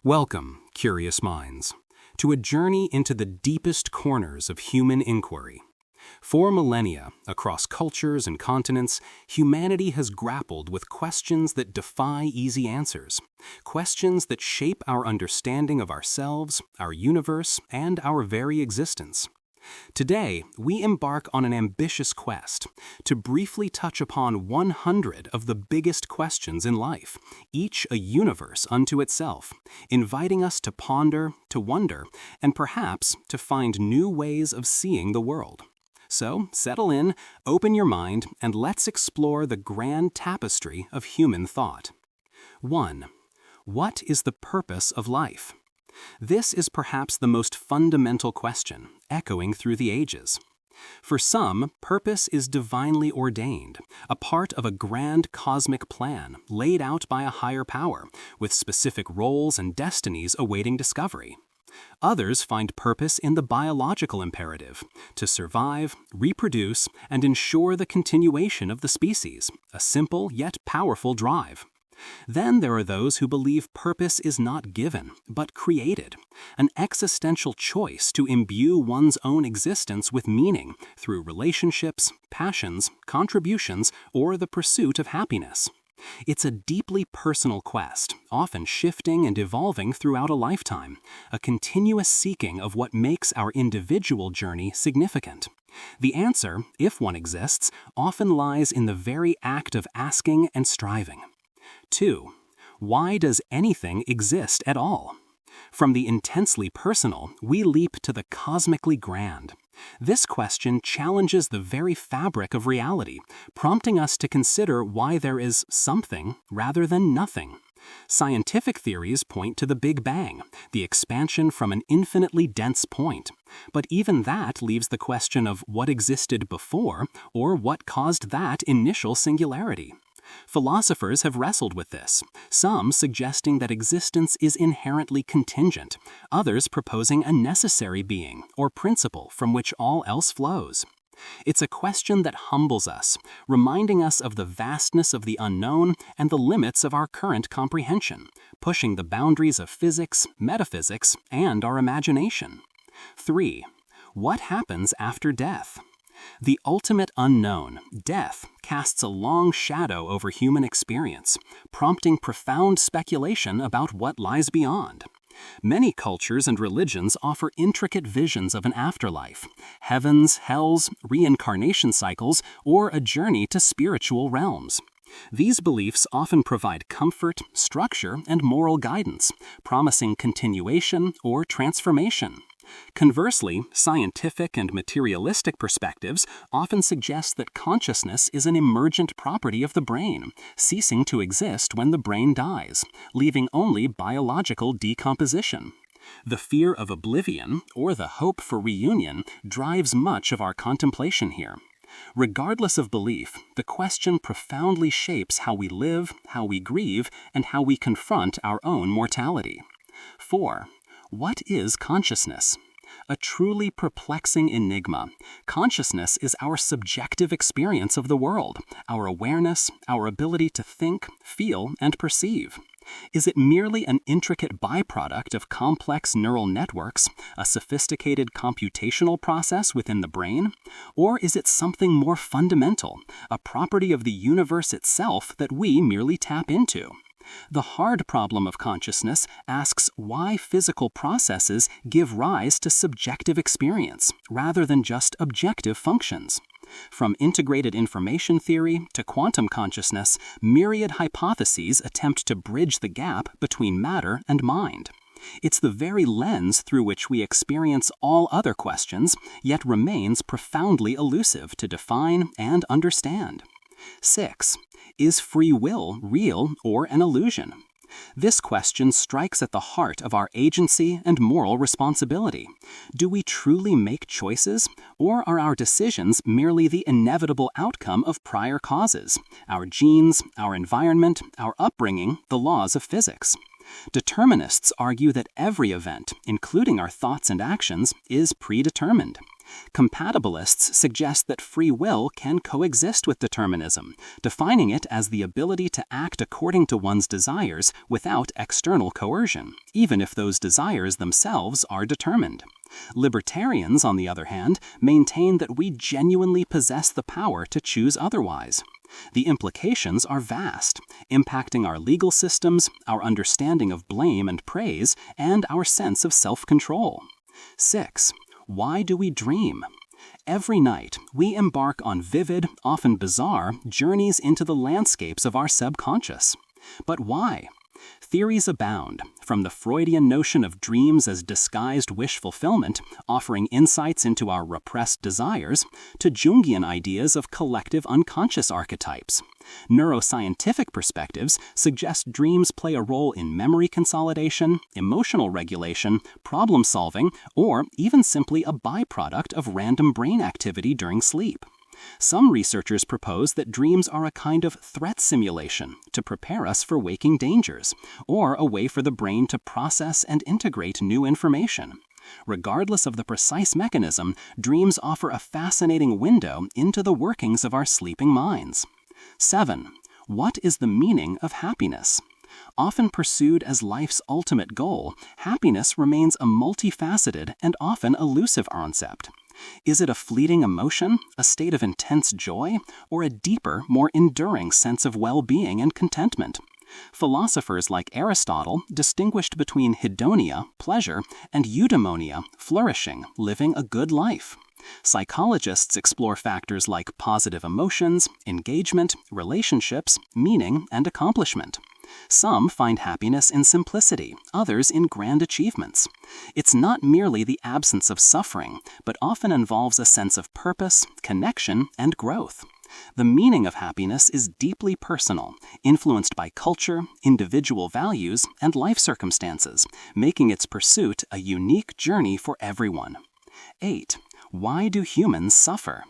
Welcome, curious minds, to a journey into the deepest corners of human inquiry. For millennia, across cultures and continents, humanity has grappled with questions that defy easy answers, questions that shape our understanding of ourselves, our universe, and our very existence. Today, we embark on an ambitious quest to briefly touch upon 100 of the biggest questions in life, each a universe unto itself, inviting us to ponder, to wonder, and perhaps to find new ways of seeing the world. So, settle in, open your mind, and let's explore the grand tapestry of human thought. 1. What is the purpose of life? This is perhaps the most fundamental question, echoing through the ages. For some, purpose is divinely ordained, a part of a grand cosmic plan laid out by a higher power, with specific roles and destinies awaiting discovery. Others find purpose in the biological imperative, to survive, reproduce, and ensure the continuation of the species, a simple yet powerful drive. Then there are those who believe purpose is not given, but created, an existential choice to imbue one's own existence with meaning through relationships, passions, contributions, or the pursuit of happiness. It's a deeply personal quest, often shifting and evolving throughout a lifetime, a continuous seeking of what makes our individual journey significant. The answer, if one exists, often lies in the very act of asking and striving. 2. Why does anything exist at all? From the intensely personal, we leap to the cosmically grand. This question challenges the very fabric of reality, prompting us to consider why there is something rather than nothing. Scientific theories point to the Big Bang, the expansion from an infinitely dense point. But even that leaves the question of what existed before or what caused that initial singularity. Philosophers have wrestled with this, some suggesting that existence is inherently contingent, others proposing a necessary being or principle from which all else flows. It's a question that humbles us, reminding us of the vastness of the unknown and the limits of our current comprehension, pushing the boundaries of physics, metaphysics, and our imagination. 3. What happens after death? The ultimate unknown, death, casts a long shadow over human experience, prompting profound speculation about what lies beyond. Many cultures and religions offer intricate visions of an afterlife, heavens, hells, reincarnation cycles, or a journey to spiritual realms. These beliefs often provide comfort, structure, and moral guidance, promising continuation or transformation. Conversely, scientific and materialistic perspectives often suggest that consciousness is an emergent property of the brain, ceasing to exist when the brain dies, leaving only biological decomposition. The fear of oblivion, or the hope for reunion, drives much of our contemplation here. Regardless of belief, the question profoundly shapes how we live, how we grieve, and how we confront our own mortality. 4. What is consciousness? A truly perplexing enigma. Consciousness is our subjective experience of the world, our awareness, our ability to think, feel, and perceive. Is it merely an intricate byproduct of complex neural networks, a sophisticated computational process within the brain? Or is it something more fundamental, a property of the universe itself that we merely tap into? The hard problem of consciousness asks why physical processes give rise to subjective experience, rather than just objective functions. From integrated information theory to quantum consciousness, myriad hypotheses attempt to bridge the gap between matter and mind. It's the very lens through which we experience all other questions, yet remains profoundly elusive to define and understand. 6. Is free will real or an illusion? This question strikes at the heart of our agency and moral responsibility. Do we truly make choices, or are our decisions merely the inevitable outcome of prior causes, our genes, our environment, our upbringing, the laws of physics? Determinists argue that every event, including our thoughts and actions, is predetermined. Compatibilists suggest that free will can coexist with determinism, defining it as the ability to act according to one's desires without external coercion, even if those desires themselves are determined. Libertarians, on the other hand, maintain that we genuinely possess the power to choose otherwise. The implications are vast, impacting our legal systems, our understanding of blame and praise, and our sense of self-control. 6. Why do we dream? Every night, we embark on vivid, often bizarre, journeys into the landscapes of our subconscious. But why? Theories abound, from the Freudian notion of dreams as disguised wish fulfillment, offering insights into our repressed desires, to Jungian ideas of collective unconscious archetypes. Neuroscientific perspectives suggest dreams play a role in memory consolidation, emotional regulation, problem solving, or even simply a byproduct of random brain activity during sleep. Some researchers propose that dreams are a kind of threat simulation to prepare us for waking dangers, or a way for the brain to process and integrate new information. Regardless of the precise mechanism, dreams offer a fascinating window into the workings of our sleeping minds. 7. What is the meaning of happiness? Often pursued as life's ultimate goal, happiness remains a multifaceted and often elusive concept. Is it a fleeting emotion, a state of intense joy, or a deeper, more enduring sense of well-being and contentment? Philosophers like Aristotle distinguished between hedonia, pleasure, and eudaimonia, flourishing, living a good life. Psychologists explore factors like positive emotions, engagement, relationships, meaning, and accomplishment. Some find happiness in simplicity, others in grand achievements. It's not merely the absence of suffering, but often involves a sense of purpose, connection, and growth. The meaning of happiness is deeply personal, influenced by culture, individual values, and life circumstances, making its pursuit a unique journey for everyone. 8. Why do humans suffer?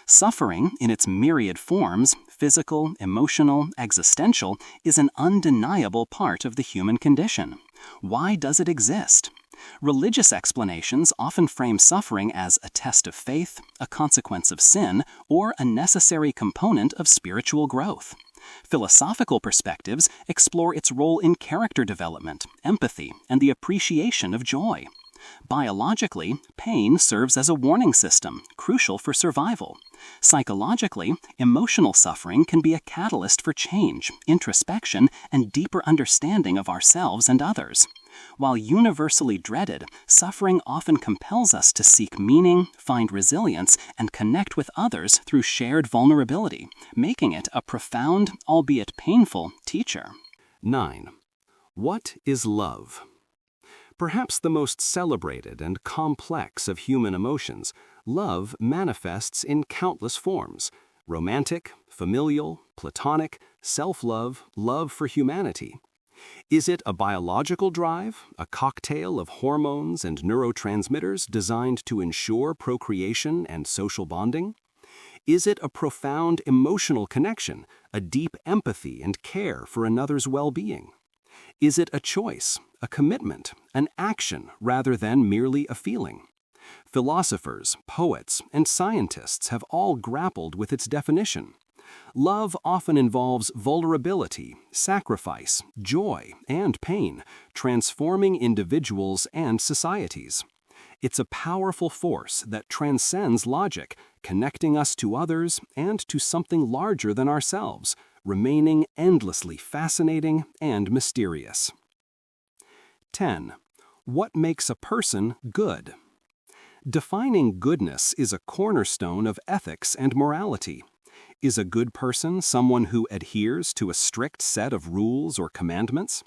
Suffering, in its myriad forms, physical, emotional, existential, is an undeniable part of the human condition. Why does it exist? Religious explanations often frame suffering as a test of faith, a consequence of sin, or a necessary component of spiritual growth. Philosophical perspectives explore its role in character development, empathy, and the appreciation of joy. Biologically, pain serves as a warning system, crucial for survival. Psychologically, emotional suffering can be a catalyst for change, introspection, and deeper understanding of ourselves and others. While universally dreaded, suffering often compels us to seek meaning, find resilience, and connect with others through shared vulnerability, making it a profound, albeit painful, teacher. 9. What is love? Perhaps the most celebrated and complex of human emotions, love manifests in countless forms: romantic, familial, platonic, self-love, love for humanity. Is it a biological drive, a cocktail of hormones and neurotransmitters designed to ensure procreation and social bonding? Is it a profound emotional connection, a deep empathy and care for another's well-being? Is it a choice, a commitment, an action rather than merely a feeling? Philosophers, poets, and scientists have all grappled with its definition. Love often involves vulnerability, sacrifice, joy, and pain, transforming individuals and societies. It's a powerful force that transcends logic, connecting us to others and to something larger than ourselves, remaining endlessly fascinating and mysterious. 10. What makes a person good? Defining goodness is a cornerstone of ethics and morality. Is a good person someone who adheres to a strict set of rules or commandments?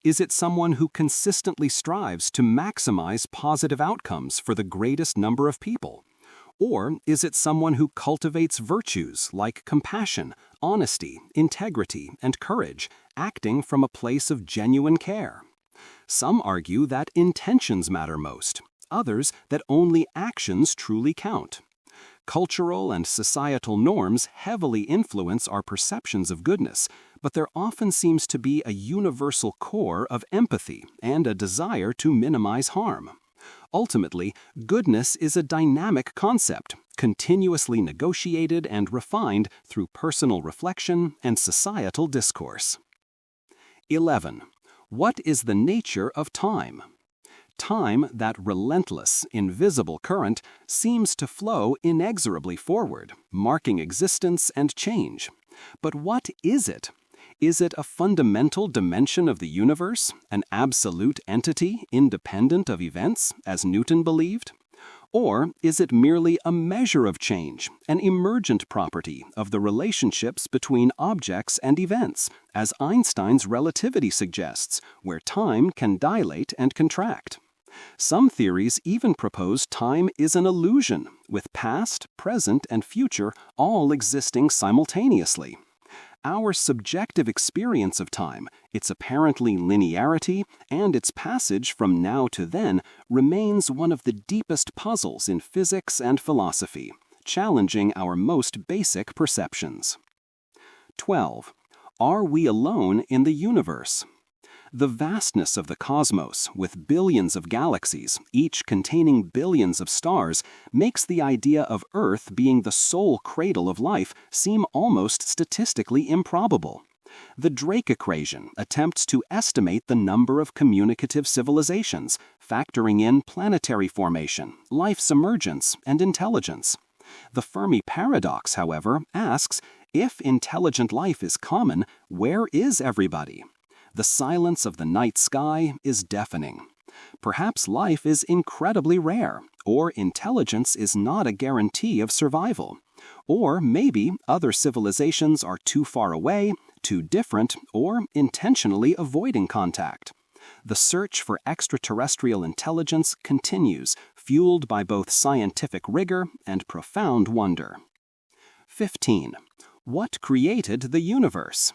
Is it someone who consistently strives to maximize positive outcomes for the greatest number of people? Or is it someone who cultivates virtues like compassion, honesty, integrity, and courage, acting from a place of genuine care? Some argue that intentions matter most, others that only actions truly count. Cultural and societal norms heavily influence our perceptions of goodness, but there often seems to be a universal core of empathy and a desire to minimize harm. Ultimately, goodness is a dynamic concept, continuously negotiated and refined through personal reflection and societal discourse. 11. What is the nature of time? Time, that relentless, invisible current, seems to flow inexorably forward, marking existence and change. But what is it? Is it a fundamental dimension of the universe, an absolute entity independent of events, as Newton believed? Or is it merely a measure of change, an emergent property of the relationships between objects and events, as Einstein's relativity suggests, where time can dilate and contract? Some theories even propose time is an illusion, with past, present, and future all existing simultaneously. Our subjective experience of time, its apparently linearity, and its passage from now to then remains one of the deepest puzzles in physics and philosophy, challenging our most basic perceptions. 12. Are we alone in the universe? The vastness of the cosmos, with billions of galaxies, each containing billions of stars, makes the idea of Earth being the sole cradle of life seem almost statistically improbable. The Drake equation attempts to estimate the number of communicative civilizations, factoring in planetary formation, life's emergence, and intelligence. The Fermi paradox, however, asks, if intelligent life is common, where is everybody? The silence of the night sky is deafening. Perhaps life is incredibly rare, or intelligence is not a guarantee of survival. Or maybe other civilizations are too far away, too different, or intentionally avoiding contact. The search for extraterrestrial intelligence continues, fueled by both scientific rigor and profound wonder. 15. What created the universe?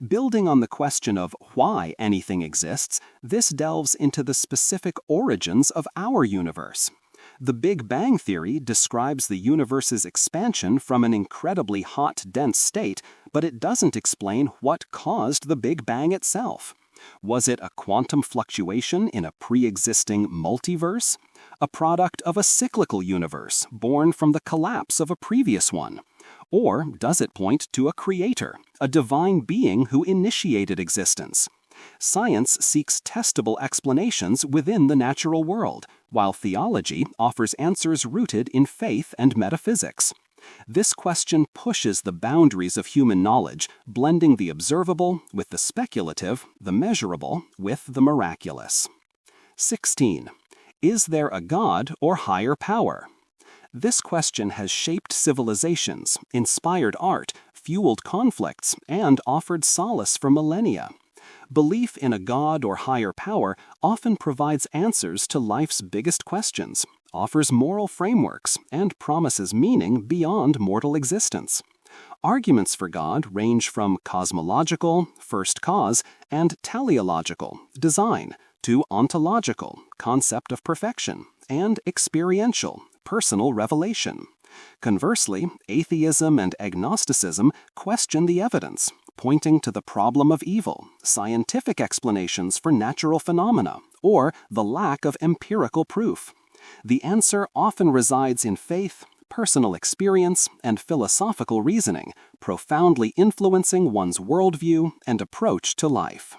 Building on the question of why anything exists, this delves into the specific origins of our universe. The Big Bang Theory describes the universe's expansion from an incredibly hot, dense state, but it doesn't explain what caused the Big Bang itself. Was it a quantum fluctuation in a pre-existing multiverse? A product of a cyclical universe born from the collapse of a previous one? Or does it point to a creator, a divine being who initiated existence? Science seeks testable explanations within the natural world, while theology offers answers rooted in faith and metaphysics. This question pushes the boundaries of human knowledge, blending the observable with the speculative, the measurable with the miraculous. 16. Is there a God or higher power? This question has shaped civilizations, inspired art, fueled conflicts, and offered solace for millennia. Belief in a God or higher power often provides answers to life's biggest questions, offers moral frameworks, and promises meaning beyond mortal existence. Arguments for God range from cosmological, first cause, and teleological, design, to ontological, concept of perfection, and experiential, personal revelation. Conversely, atheism and agnosticism question the evidence, pointing to the problem of evil, scientific explanations for natural phenomena, or the lack of empirical proof. The answer often resides in faith, personal experience, and philosophical reasoning, profoundly influencing one's worldview and approach to life.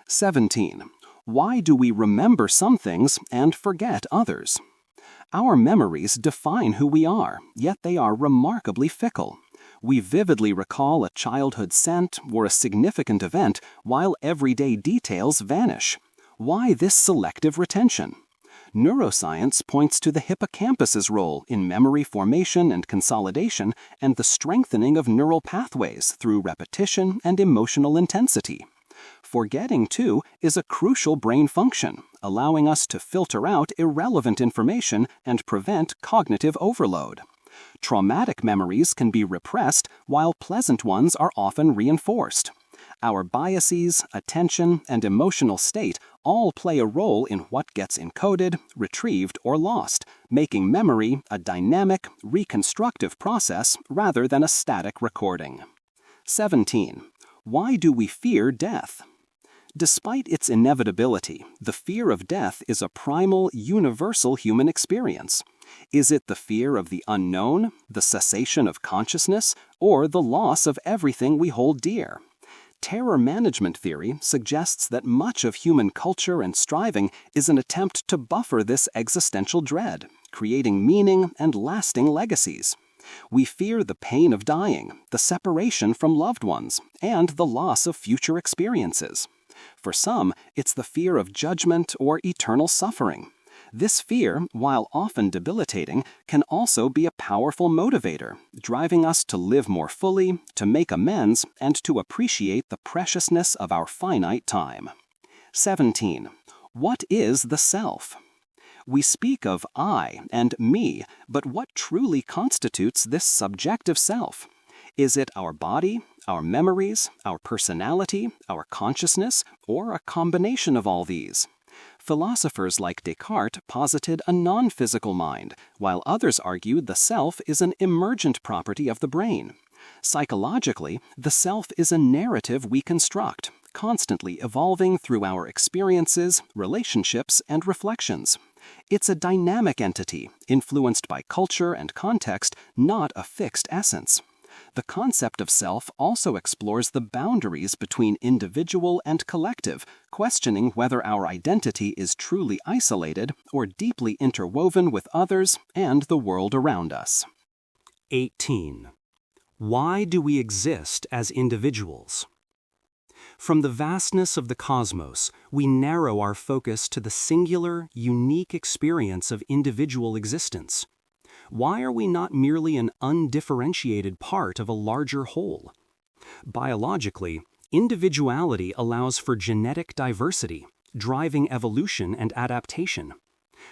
17. Why do we remember some things and forget others? Our memories define who we are, yet they are remarkably fickle. We vividly recall a childhood scent or a significant event, while everyday details vanish. Why this selective retention? Neuroscience points to the hippocampus's role in memory formation and consolidation and the strengthening of neural pathways through repetition and emotional intensity. Forgetting, too, is a crucial brain function, allowing us to filter out irrelevant information and prevent cognitive overload. Traumatic memories can be repressed, while pleasant ones are often reinforced. Our biases, attention, and emotional state all play a role in what gets encoded, retrieved, or lost, making memory a dynamic, reconstructive process rather than a static recording. 17. Why do we fear death? Despite its inevitability, the fear of death is a primal, universal human experience. Is it the fear of the unknown, the cessation of consciousness, or the loss of everything we hold dear? Terror management theory suggests that much of human culture and striving is an attempt to buffer this existential dread, creating meaning and lasting legacies. We fear the pain of dying, the separation from loved ones, and the loss of future experiences. For some, it's the fear of judgment or eternal suffering. This fear, while often debilitating, can also be a powerful motivator, driving us to live more fully, to make amends, and to appreciate the preciousness of our finite time. 17. What is the self? We speak of I and me, but what truly constitutes this subjective self? Is it our body, our memories, our personality, our consciousness, or a combination of all these? Philosophers like Descartes posited a non-physical mind, while others argued the self is an emergent property of the brain. Psychologically, the self is a narrative we construct, constantly evolving through our experiences, relationships, and reflections. It's a dynamic entity, influenced by culture and context, not a fixed essence. The concept of self also explores the boundaries between individual and collective, questioning whether our identity is truly isolated or deeply interwoven with others and the world around us. 18. Why do we exist as individuals? From the vastness of the cosmos, we narrow our focus to the singular, unique experience of individual existence. Why are we not merely an undifferentiated part of a larger whole? Biologically, individuality allows for genetic diversity, driving evolution and adaptation.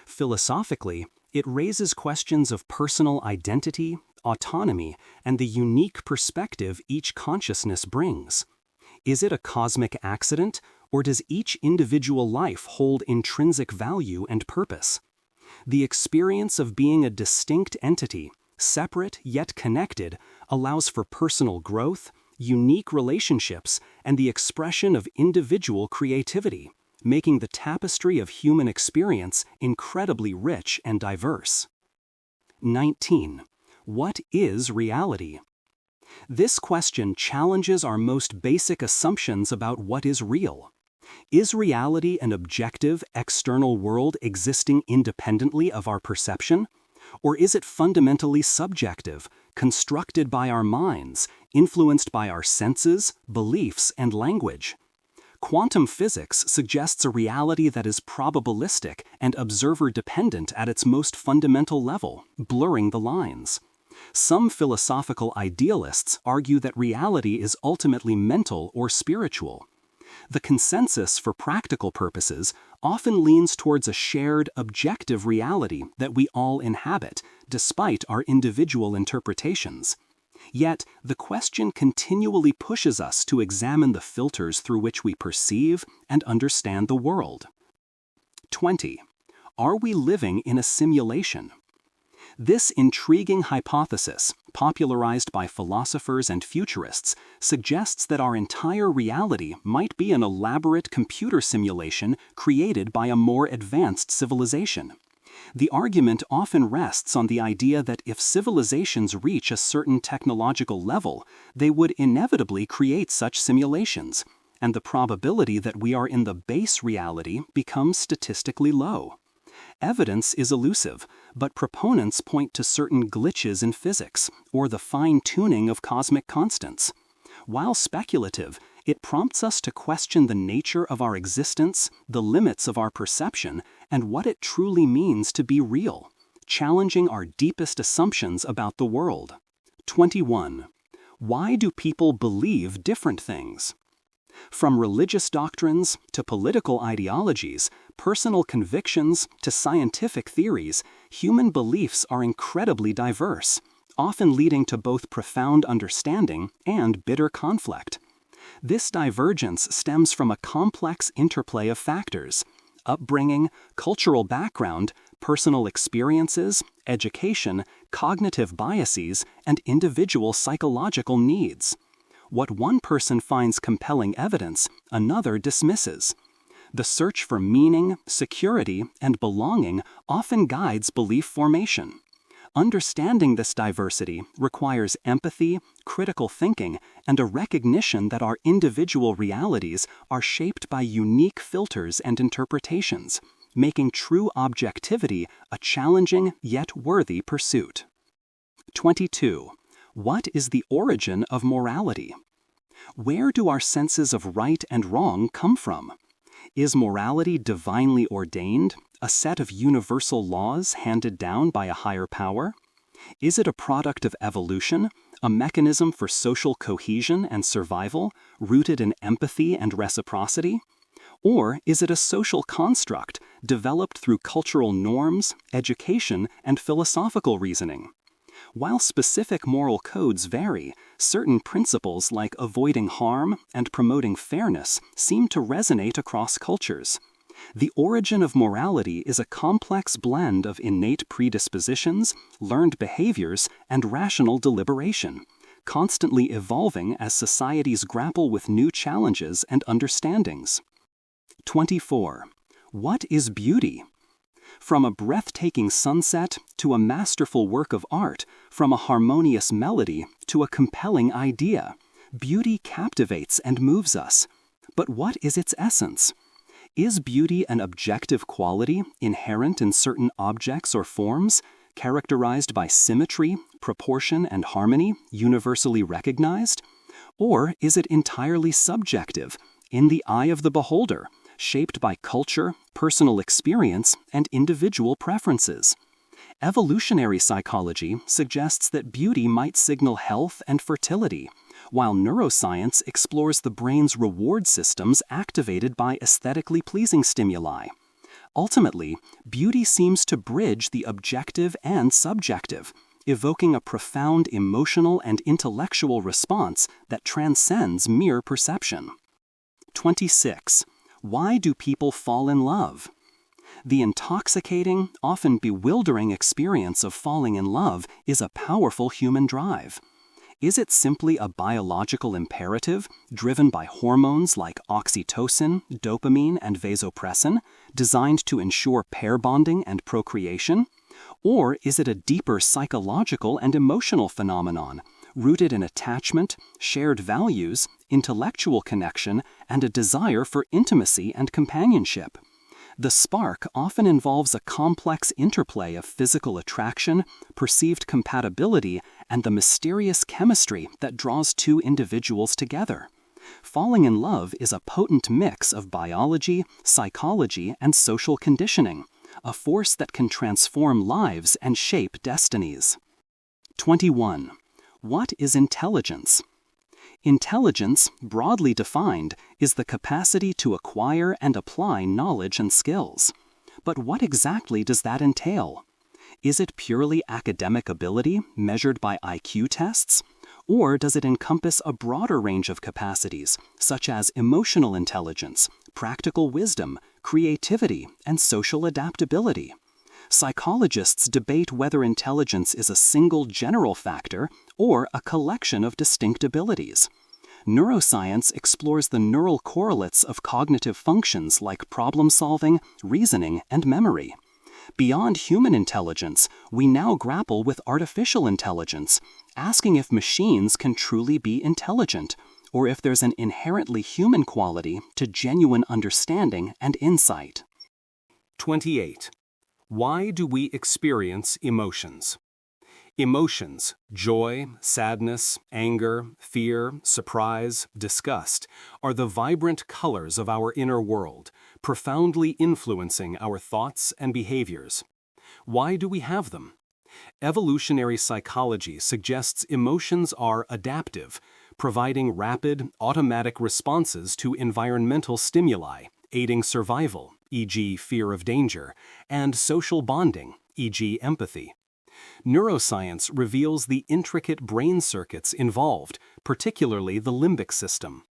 Philosophically, it raises questions of personal identity, autonomy, and the unique perspective each consciousness brings. Is it a cosmic accident, or does each individual life hold intrinsic value and purpose? The experience of being a distinct entity, separate yet connected, allows for personal growth, unique relationships, and the expression of individual creativity, making the tapestry of human experience incredibly rich and diverse. 19. What is reality? This question challenges our most basic assumptions about what is real. Is reality an objective, external world existing independently of our perception? Or is it fundamentally subjective, constructed by our minds, influenced by our senses, beliefs, and language? Quantum physics suggests a reality that is probabilistic and observer-dependent at its most fundamental level, blurring the lines. Some philosophical idealists argue that reality is ultimately mental or spiritual. The consensus for practical purposes often leans towards a shared, objective reality that we all inhabit, despite our individual interpretations. Yet, the question continually pushes us to examine the filters through which we perceive and understand the world. 20. Are we living in a simulation? This intriguing hypothesis, popularized by philosophers and futurists, suggests that our entire reality might be an elaborate computer simulation created by a more advanced civilization. The argument often rests on the idea that if civilizations reach a certain technological level, they would inevitably create such simulations, and the probability that we are in the base reality becomes statistically low. Evidence is elusive, but proponents point to certain glitches in physics or the fine-tuning of cosmic constants. While speculative, it prompts us to question the nature of our existence, the limits of our perception, and what it truly means to be real, challenging our deepest assumptions about the world. 21. Why do people believe different things? From religious doctrines to political ideologies, personal convictions to scientific theories, human beliefs are incredibly diverse, often leading to both profound understanding and bitter conflict. This divergence stems from a complex interplay of factors: upbringing, cultural background, personal experiences, education, cognitive biases, and individual psychological needs. What one person finds compelling evidence, another dismisses. The search for meaning, security, and belonging often guides belief formation. Understanding this diversity requires empathy, critical thinking, and a recognition that our individual realities are shaped by unique filters and interpretations, making true objectivity a challenging yet worthy pursuit. 22. What is the origin of morality? Where do our senses of right and wrong come from? Is morality divinely ordained, a set of universal laws handed down by a higher power? Is it a product of evolution, a mechanism for social cohesion and survival, rooted in empathy and reciprocity? Or is it a social construct developed through cultural norms, education, and philosophical reasoning? While specific moral codes vary, certain principles like avoiding harm and promoting fairness seem to resonate across cultures. The origin of morality is a complex blend of innate predispositions, learned behaviors, and rational deliberation, constantly evolving as societies grapple with new challenges and understandings. 24. What is beauty? From a breathtaking sunset to a masterful work of art, from a harmonious melody to a compelling idea, beauty captivates and moves us. But what is its essence? Is beauty an objective quality inherent in certain objects or forms, characterized by symmetry, proportion, and harmony, universally recognized? Or is it entirely subjective, in the eye of the beholder, shaped by culture, personal experience, and individual preferences? Evolutionary psychology suggests that beauty might signal health and fertility, while neuroscience explores the brain's reward systems activated by aesthetically pleasing stimuli. Ultimately, beauty seems to bridge the objective and subjective, evoking a profound emotional and intellectual response that transcends mere perception. 26. Why do people fall in love? The intoxicating, often bewildering experience of falling in love is a powerful human drive. Is it simply a biological imperative driven by hormones like oxytocin, dopamine, and vasopressin, designed to ensure pair bonding and procreation? Or is it a deeper psychological and emotional phenomenon, rooted in attachment, shared values, intellectual connection, and a desire for intimacy and companionship? The spark often involves a complex interplay of physical attraction, perceived compatibility, and the mysterious chemistry that draws two individuals together. Falling in love is a potent mix of biology, psychology, and social conditioning, a force that can transform lives and shape destinies. 21. What is intelligence? Intelligence, broadly defined, is the capacity to acquire and apply knowledge and skills. But what exactly does that entail? Is it purely academic ability measured by IQ tests? Or does it encompass a broader range of capacities, such as emotional intelligence, practical wisdom, creativity, and social adaptability? Psychologists debate whether intelligence is a single general factor or a collection of distinct abilities. Neuroscience explores the neural correlates of cognitive functions like problem-solving, reasoning, and memory. Beyond human intelligence, we now grapple with artificial intelligence, asking if machines can truly be intelligent, or if there's an inherently human quality to genuine understanding and insight. 28. Why do we experience emotions? Emotions, joy, sadness, anger, fear, surprise, disgust, are the vibrant colors of our inner world, profoundly influencing our thoughts and behaviors. Why do we have them? Evolutionary psychology suggests emotions are adaptive, providing rapid, automatic responses to environmental stimuli, aiding survival, e.g., fear of danger, and social bonding, e.g., empathy. Neuroscience reveals the intricate brain circuits involved, particularly the limbic system.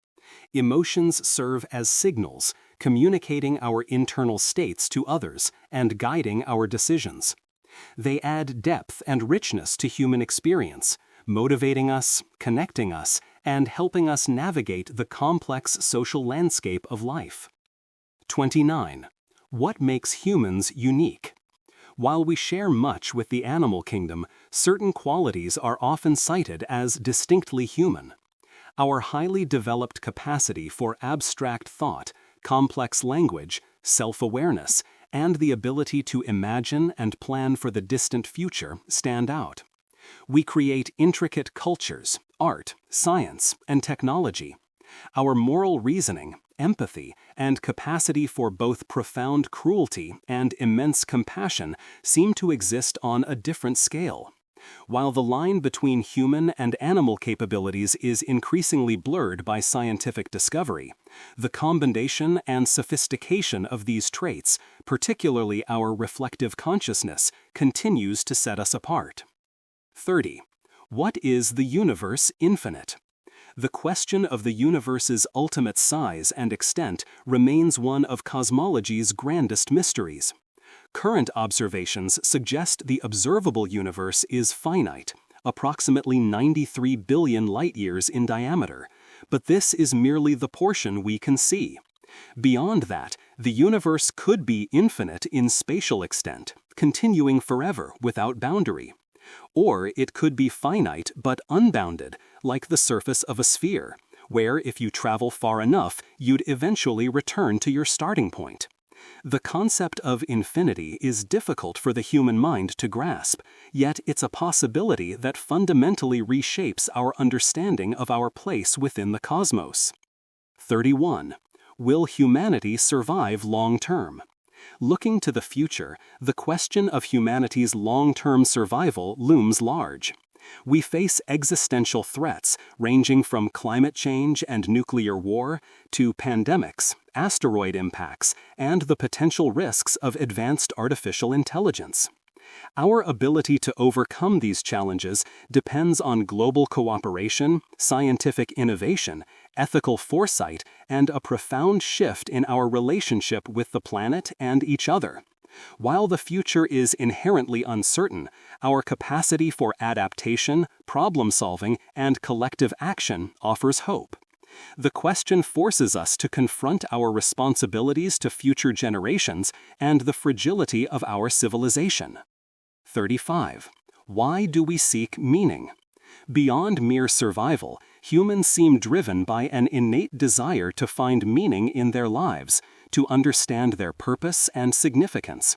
Emotions serve as signals, communicating our internal states to others and guiding our decisions. They add depth and richness to human experience, motivating us, connecting us, and helping us navigate the complex social landscape of life. 29. What makes humans unique? While we share much with the animal kingdom, certain qualities are often cited as distinctly human. Our highly developed capacity for abstract thought, complex language, self-awareness, and the ability to imagine and plan for the distant future stand out. We create intricate cultures, art, science, and technology. Our moral reasoning, empathy, and capacity for both profound cruelty and immense compassion seem to exist on a different scale. While the line between human and animal capabilities is increasingly blurred by scientific discovery, the combination and sophistication of these traits, particularly our reflective consciousness, continues to set us apart. 30. What is the universe infinite? The question of the universe's ultimate size and extent remains one of cosmology's grandest mysteries. Current observations suggest the observable universe is finite, approximately 93 billion light-years in diameter, but this is merely the portion we can see. Beyond that, the universe could be infinite in spatial extent, continuing forever without boundary. Or it could be finite but unbounded, like the surface of a sphere, where if you travel far enough, you'd eventually return to your starting point. The concept of infinity is difficult for the human mind to grasp, yet it's a possibility that fundamentally reshapes our understanding of our place within the cosmos. 31. Will humanity survive long-term? Looking to the future, the question of humanity's long-term survival looms large. We face existential threats ranging from climate change and nuclear war to pandemics, asteroid impacts, and the potential risks of advanced artificial intelligence. Our ability to overcome these challenges depends on global cooperation, scientific innovation, ethical foresight, and a profound shift in our relationship with the planet and each other. While the future is inherently uncertain, our capacity for adaptation, problem-solving, and collective action offers hope. The question forces us to confront our responsibilities to future generations and the fragility of our civilization. 35. Why do we seek meaning? Beyond mere survival, humans seem driven by an innate desire to find meaning in their lives, to understand their purpose and significance.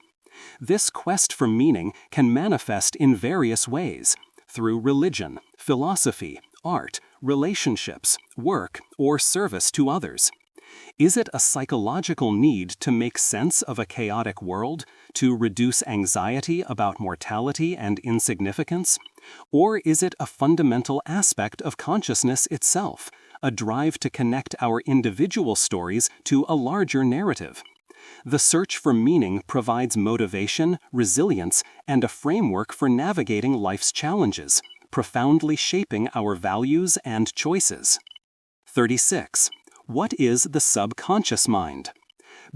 This quest for meaning can manifest in various ways, through religion, philosophy, art, relationships, work, or service to others. Is it a psychological need to make sense of a chaotic world, to reduce anxiety about mortality and insignificance? Or is it a fundamental aspect of consciousness itself, a drive to connect our individual stories to a larger narrative? The search for meaning provides motivation, resilience, and a framework for navigating life's challenges, profoundly shaping our values and choices. 36. What is the subconscious mind?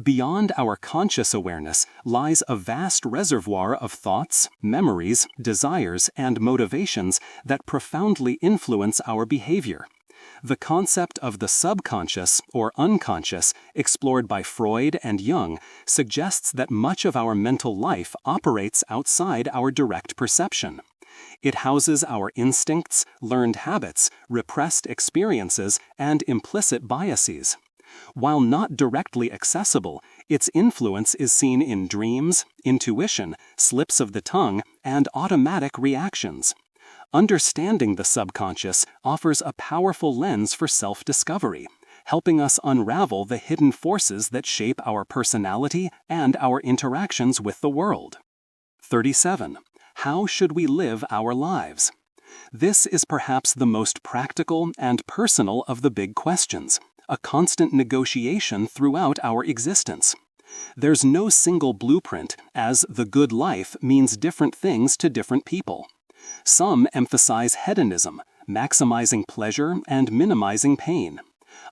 Beyond our conscious awareness lies a vast reservoir of thoughts, memories, desires, and motivations that profoundly influence our behavior. The concept of the subconscious or unconscious, explored by Freud and Jung, suggests that much of our mental life operates outside our direct perception. It houses our instincts, learned habits, repressed experiences, and implicit biases. While not directly accessible, its influence is seen in dreams, intuition, slips of the tongue, and automatic reactions. Understanding the subconscious offers a powerful lens for self-discovery, helping us unravel the hidden forces that shape our personality and our interactions with the world. 37. How should we live our lives? This is perhaps the most practical and personal of the big questions, a constant negotiation throughout our existence. There's no single blueprint, as the good life means different things to different people. Some emphasize hedonism, maximizing pleasure and minimizing pain.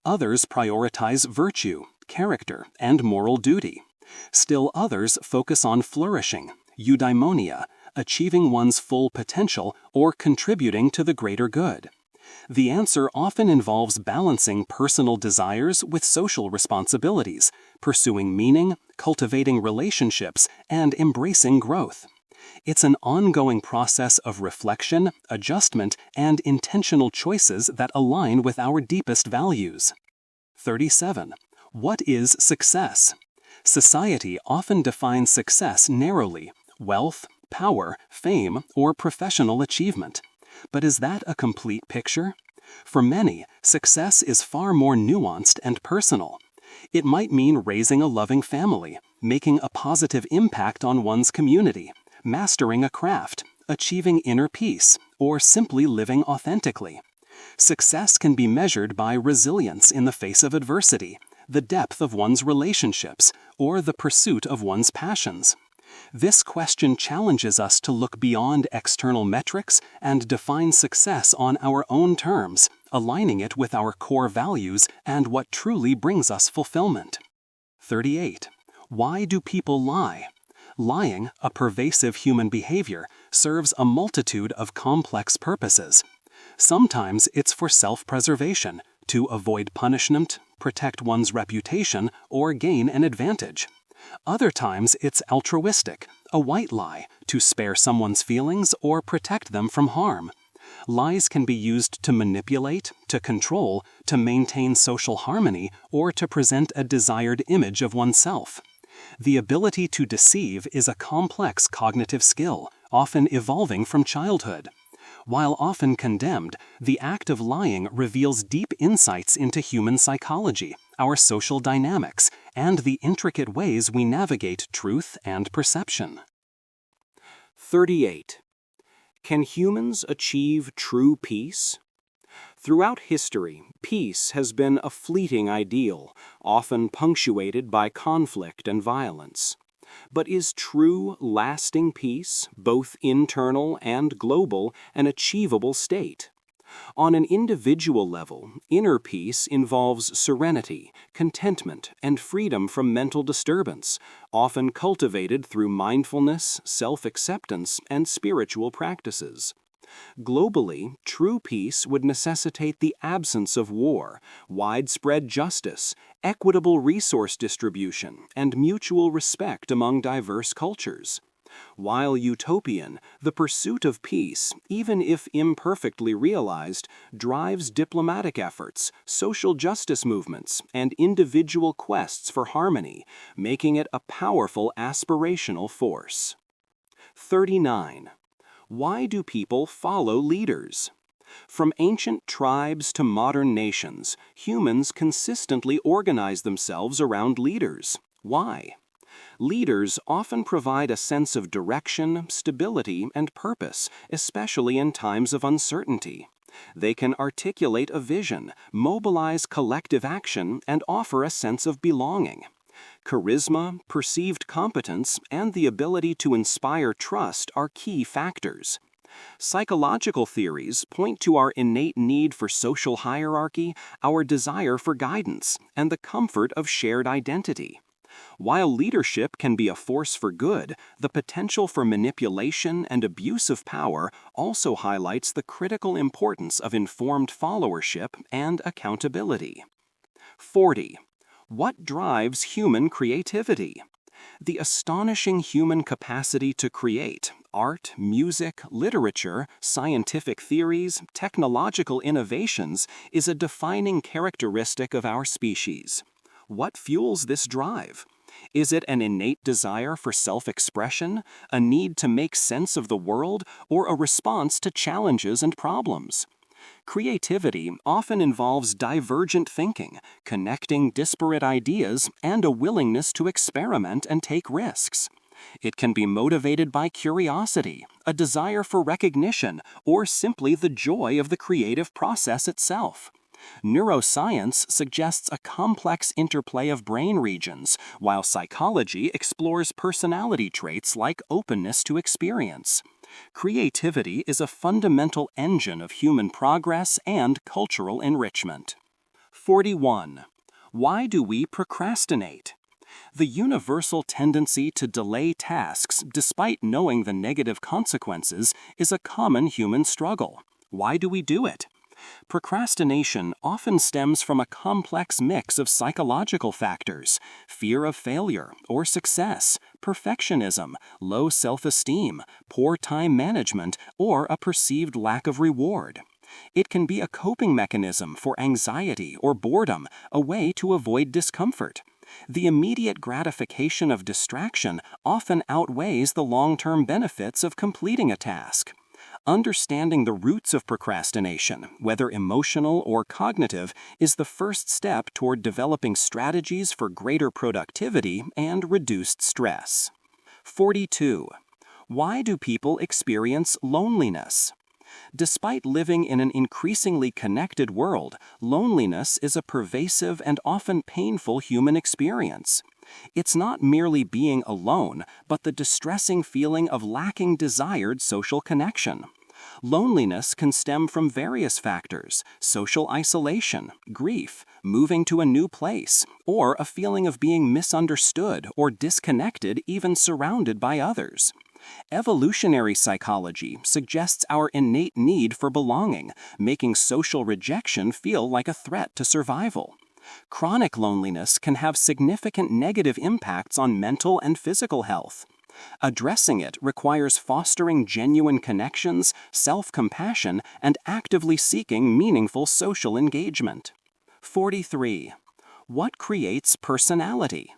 Others prioritize virtue, character, and moral duty. Still others focus on flourishing, eudaimonia, achieving one's full potential or contributing to the greater good. The answer often involves balancing personal desires with social responsibilities, pursuing meaning, cultivating relationships, and embracing growth. It's an ongoing process of reflection, adjustment, and intentional choices that align with our deepest values. 37. What is success? Society often defines success narrowly: wealth, power, fame, or professional achievement. But is that a complete picture? For many, success is far more nuanced and personal. It might mean raising a loving family, making a positive impact on one's community, mastering a craft, achieving inner peace, or simply living authentically. Success can be measured by resilience in the face of adversity, the depth of one's relationships, or the pursuit of one's passions. This question challenges us to look beyond external metrics and define success on our own terms, aligning it with our core values and what truly brings us fulfillment. 38. Why do people lie? Lying, a pervasive human behavior, serves a multitude of complex purposes. Sometimes it's for self-preservation, to avoid punishment, protect one's reputation, or gain an advantage. Other times it's altruistic, a white lie, to spare someone's feelings or protect them from harm. Lies can be used to manipulate, to control, to maintain social harmony, or to present a desired image of oneself. The ability to deceive is a complex cognitive skill, often evolving from childhood. While often condemned, the act of lying reveals deep insights into human psychology, our social dynamics, and the intricate ways we navigate truth and perception. 38. Can humans achieve true peace? Throughout history, peace has been a fleeting ideal, often punctuated by conflict and violence. But is true, lasting peace, both internal and global, an achievable state? On an individual level, inner peace involves serenity, contentment, and freedom from mental disturbance, often cultivated through mindfulness, self-acceptance, and spiritual practices. Globally, true peace would necessitate the absence of war, widespread justice, equitable resource distribution, and mutual respect among diverse cultures. While utopian, the pursuit of peace, even if imperfectly realized, drives diplomatic efforts, social justice movements, and individual quests for harmony, making it a powerful aspirational force. 39. Why do people follow leaders? From ancient tribes to modern nations, humans consistently organize themselves around leaders. Why? Leaders often provide a sense of direction, stability, and purpose, especially in times of uncertainty. They can articulate a vision, mobilize collective action, and offer a sense of belonging. Charisma, perceived competence, and the ability to inspire trust are key factors. Psychological theories point to our innate need for social hierarchy, our desire for guidance, and the comfort of shared identity. While leadership can be a force for good, the potential for manipulation and abuse of power also highlights the critical importance of informed followership and accountability. 40. What drives human creativity? The astonishing human capacity to create art, music, literature, scientific theories, technological innovations is a defining characteristic of our species. What fuels this drive? Is it an innate desire for self-expression, a need to make sense of the world, or a response to challenges and problems? Creativity often involves divergent thinking, connecting disparate ideas, and a willingness to experiment and take risks. It can be motivated by curiosity, a desire for recognition, or simply the joy of the creative process itself. Neuroscience suggests a complex interplay of brain regions, while psychology explores personality traits like openness to experience. Creativity is a fundamental engine of human progress and cultural enrichment. 41. Why do we procrastinate? The universal tendency to delay tasks despite knowing the negative consequences is a common human struggle. Why do we do it? Procrastination often stems from a complex mix of psychological factors: fear of failure or success, perfectionism, low self-esteem, poor time management, or a perceived lack of reward. It can be a coping mechanism for anxiety or boredom, a way to avoid discomfort. The immediate gratification of distraction often outweighs the long-term benefits of completing a task. Understanding the roots of procrastination, whether emotional or cognitive, is the first step toward developing strategies for greater productivity and reduced stress. 42. Why do people experience loneliness? Despite living in an increasingly connected world, loneliness is a pervasive and often painful human experience. It's not merely being alone, but the distressing feeling of lacking desired social connection. Loneliness can stem from various factors: social isolation, grief, moving to a new place, or a feeling of being misunderstood or disconnected even surrounded by others. Evolutionary psychology suggests our innate need for belonging, making social rejection feel like a threat to survival. Chronic loneliness can have significant negative impacts on mental and physical health. Addressing it requires fostering genuine connections, self-compassion, and actively seeking meaningful social engagement. 43. What creates personality?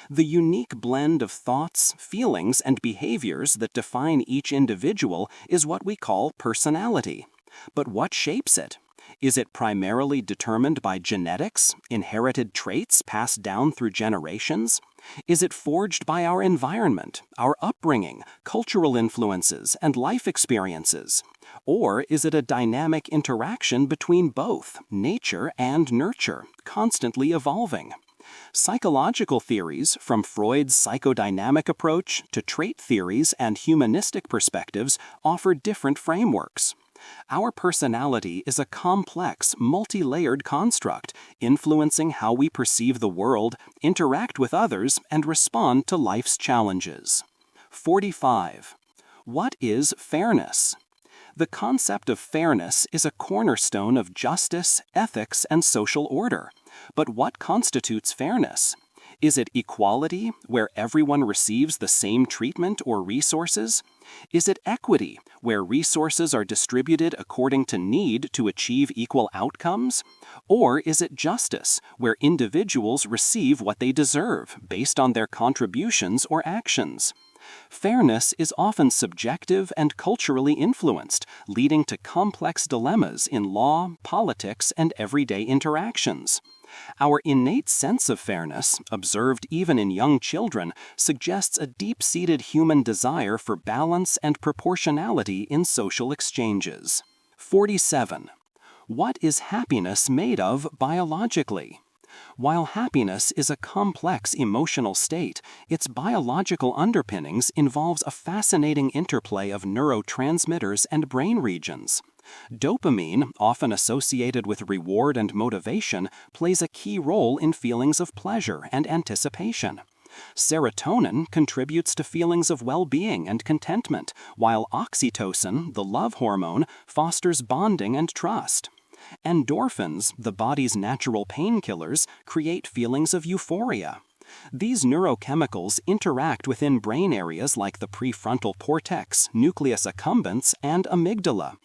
The unique blend of thoughts, feelings, and behaviors that define each individual is what we call personality. But what shapes it? Is it primarily determined by genetics, inherited traits passed down through generations? Is it forged by our environment, our upbringing, cultural influences, and life experiences? Or is it a dynamic interaction between both, nature and nurture, constantly evolving? Psychological theories, from Freud's psychodynamic approach to trait theories and humanistic perspectives, offer different frameworks. Our personality is a complex, multi-layered construct, influencing how we perceive the world, interact with others, and respond to life's challenges. 45. What is fairness? The concept of fairness is a cornerstone of justice, ethics, and social order. But what constitutes fairness? Is it equality, where everyone receives the same treatment or resources? Is it equity, where resources are distributed according to need to achieve equal outcomes? Or is it justice, where individuals receive what they deserve based on their contributions or actions? Fairness is often subjective and culturally influenced, leading to complex dilemmas in law, politics, and everyday interactions. Our innate sense of fairness, observed even in young children, suggests a deep-seated human desire for balance and proportionality in social exchanges. 47. What is happiness made of biologically? While happiness is a complex emotional state, its biological underpinnings involves a fascinating interplay of neurotransmitters and brain regions. Dopamine, often associated with reward and motivation, plays a key role in feelings of pleasure and anticipation. Serotonin contributes to feelings of well-being and contentment, while oxytocin, the love hormone, fosters bonding and trust. Endorphins, the body's natural painkillers, create feelings of euphoria. These neurochemicals interact within brain areas like the prefrontal cortex, nucleus accumbens, and amygdala.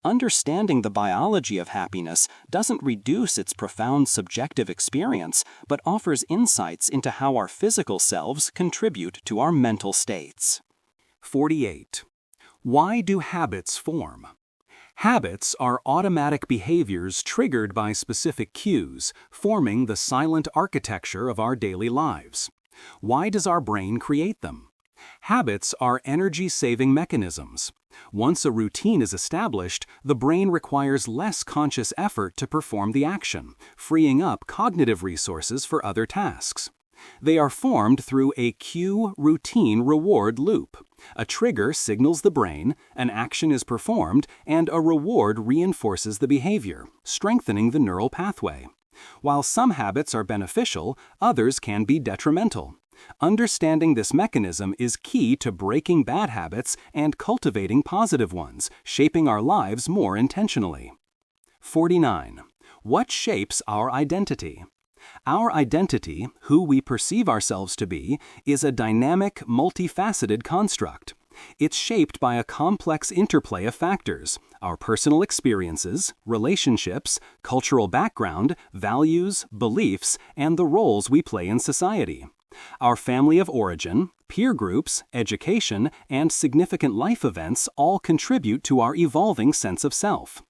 Understanding the biology of happiness doesn't reduce its profound subjective experience, but offers insights into how our physical selves contribute to our mental states. 48. Why do habits form? Habits are automatic behaviors triggered by specific cues, forming the silent architecture of our daily lives. Why does our brain create them? Habits are energy-saving mechanisms. Once a routine is established, the brain requires less conscious effort to perform the action, freeing up cognitive resources for other tasks. They are formed through a cue-routine-reward loop. A trigger signals the brain, an action is performed, and a reward reinforces the behavior, strengthening the neural pathway. While some habits are beneficial, others can be detrimental. Understanding this mechanism is key to breaking bad habits and cultivating positive ones, shaping our lives more intentionally. 49. What shapes our identity? Our identity, who we perceive ourselves to be, is a dynamic, multifaceted construct. It's shaped by a complex interplay of factors: our personal experiences, relationships, cultural background, values, beliefs, and the roles we play in society. Our family of origin, peer groups, education, and significant life events all contribute to our evolving sense of self.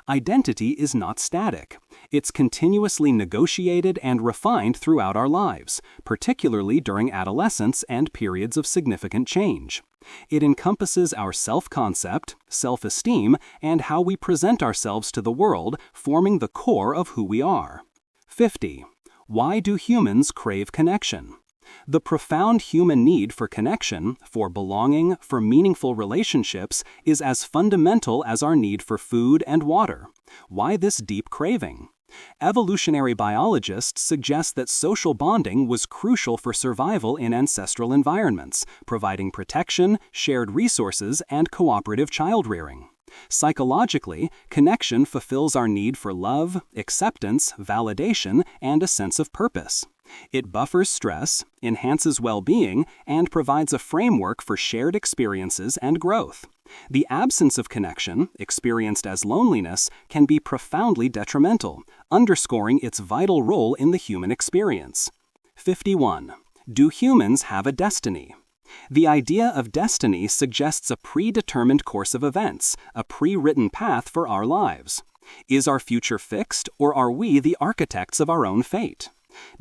Identity is not static. It's continuously negotiated and refined throughout our lives, particularly during adolescence and periods of significant change. It encompasses our self-concept, self-esteem, and how we present ourselves to the world, forming the core of who we are. 50. Why do humans crave connection? The profound human need for connection, for belonging, for meaningful relationships, is as fundamental as our need for food and water. Why this deep craving? Evolutionary biologists suggest that social bonding was crucial for survival in ancestral environments, providing protection, shared resources, and cooperative child-rearing. Psychologically, connection fulfills our need for love, acceptance, validation, and a sense of purpose. It buffers stress, enhances well-being, and provides a framework for shared experiences and growth. The absence of connection, experienced as loneliness, can be profoundly detrimental, underscoring its vital role in the human experience. 51. Do humans have a destiny? The idea of destiny suggests a predetermined course of events, a pre-written path for our lives. Is our future fixed, or are we the architects of our own fate?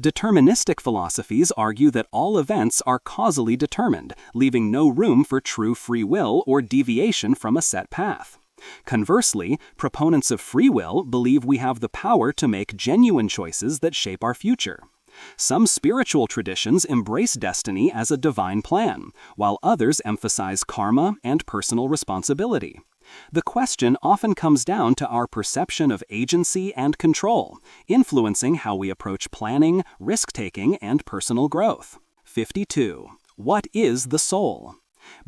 Deterministic philosophies argue that all events are causally determined, leaving no room for true free will or deviation from a set path. Conversely, proponents of free will believe we have the power to make genuine choices that shape our future. Some spiritual traditions embrace destiny as a divine plan, while others emphasize karma and personal responsibility. The question often comes down to our perception of agency and control, influencing how we approach planning, risk-taking, and personal growth. 52. What is the soul?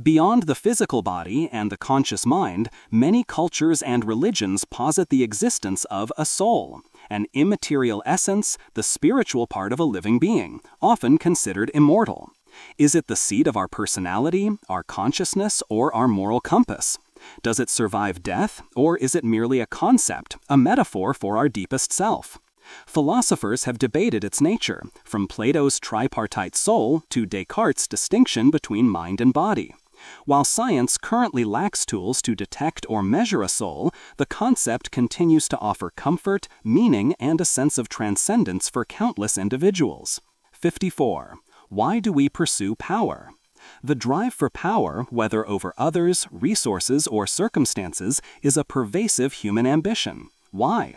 Beyond the physical body and the conscious mind, many cultures and religions posit the existence of a soul, an immaterial essence, the spiritual part of a living being, often considered immortal. Is it the seat of our personality, our consciousness, or our moral compass? Does it survive death, or is it merely a concept, a metaphor for our deepest self? Philosophers have debated its nature, from Plato's tripartite soul to Descartes' distinction between mind and body. While science currently lacks tools to detect or measure a soul, the concept continues to offer comfort, meaning, and a sense of transcendence for countless individuals. 54. Why do we pursue power? The drive for power, whether over others, resources, or circumstances, is a pervasive human ambition. Why?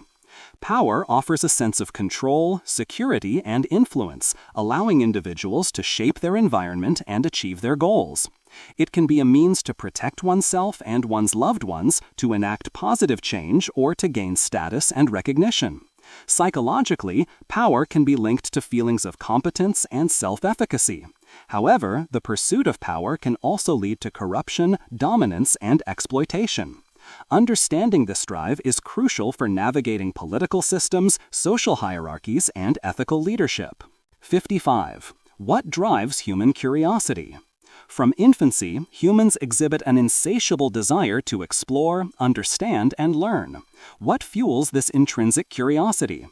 Power offers a sense of control, security, and influence, allowing individuals to shape their environment and achieve their goals. It can be a means to protect oneself and one's loved ones, to enact positive change, or to gain status and recognition. Psychologically, power can be linked to feelings of competence and self-efficacy. However, the pursuit of power can also lead to corruption, dominance, and exploitation. Understanding this drive is crucial for navigating political systems, social hierarchies, and ethical leadership. 55. What drives human curiosity? From infancy, humans exhibit an insatiable desire to explore, understand, and learn. What fuels this intrinsic curiosity?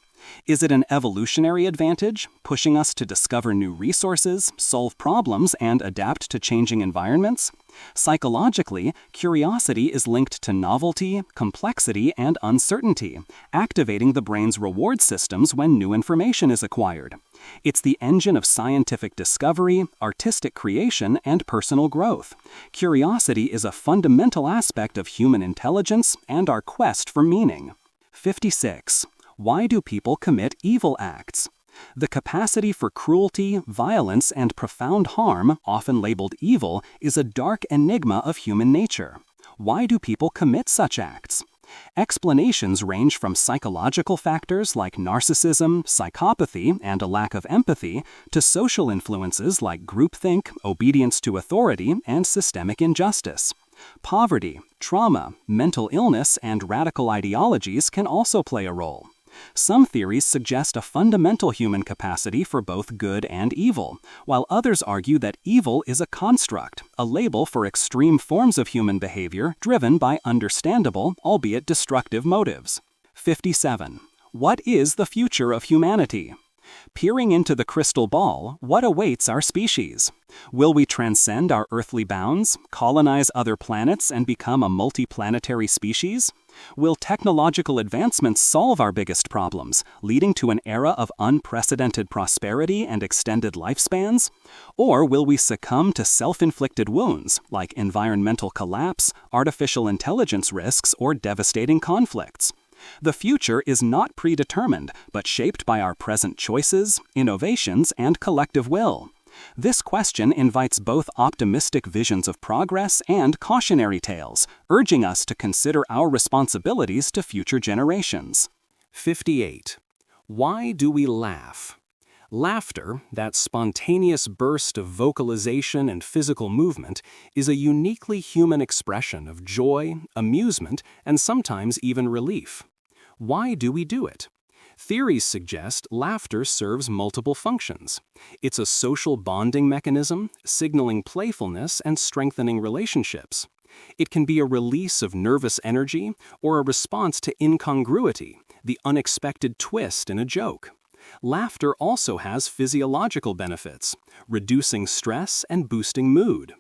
Is it an evolutionary advantage, pushing us to discover new resources, solve problems, and adapt to changing environments? Psychologically, curiosity is linked to novelty, complexity, and uncertainty, activating the brain's reward systems when new information is acquired. It's the engine of scientific discovery, artistic creation, and personal growth. Curiosity is a fundamental aspect of human intelligence and our quest for meaning. 56. Why do people commit evil acts? The capacity for cruelty, violence, and profound harm, often labeled evil, is a dark enigma of human nature. Why do people commit such acts? Explanations range from psychological factors like narcissism, psychopathy, and a lack of empathy, to social influences like groupthink, obedience to authority, and systemic injustice. Poverty, trauma, mental illness, and radical ideologies can also play a role. Some theories suggest a fundamental human capacity for both good and evil, while others argue that evil is a construct, a label for extreme forms of human behavior driven by understandable, albeit destructive motives. 57. What is the future of humanity? Peering into the crystal ball, what awaits our species? Will we transcend our earthly bounds, colonize other planets, and become a multiplanetary species? Will technological advancements solve our biggest problems, leading to an era of unprecedented prosperity and extended lifespans? Or will we succumb to self-inflicted wounds like environmental collapse, artificial intelligence risks, or devastating conflicts? The future is not predetermined, but shaped by our present choices, innovations, and collective will. This question invites both optimistic visions of progress and cautionary tales, urging us to consider our responsibilities to future generations. 58. Why do we laugh? Laughter, that spontaneous burst of vocalization and physical movement, is a uniquely human expression of joy, amusement, and sometimes even relief. Why do we do it? Theories suggest laughter serves multiple functions. It's a social bonding mechanism, signaling playfulness and strengthening relationships. It can be a release of nervous energy or a response to incongruity, the unexpected twist in a joke. Laughter also has physiological benefits, reducing stress and boosting mood.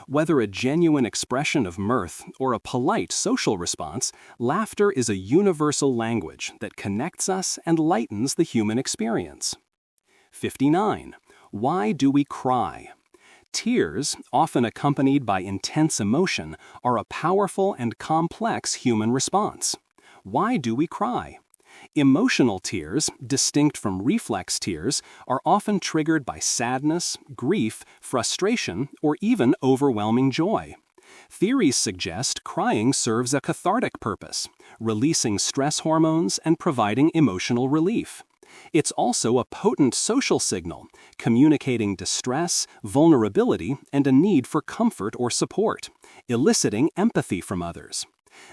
Whether a genuine expression of mirth or a polite social response, laughter is a universal language that connects us and lightens the human experience. 59. Why do we cry? Tears, often accompanied by intense emotion, are a powerful and complex human response. Why do we cry? Emotional tears, distinct from reflex tears, are often triggered by sadness, grief, frustration, or even overwhelming joy. Theories suggest crying serves a cathartic purpose, releasing stress hormones and providing emotional relief. It's also a potent social signal, communicating distress, vulnerability, and a need for comfort or support, eliciting empathy from others.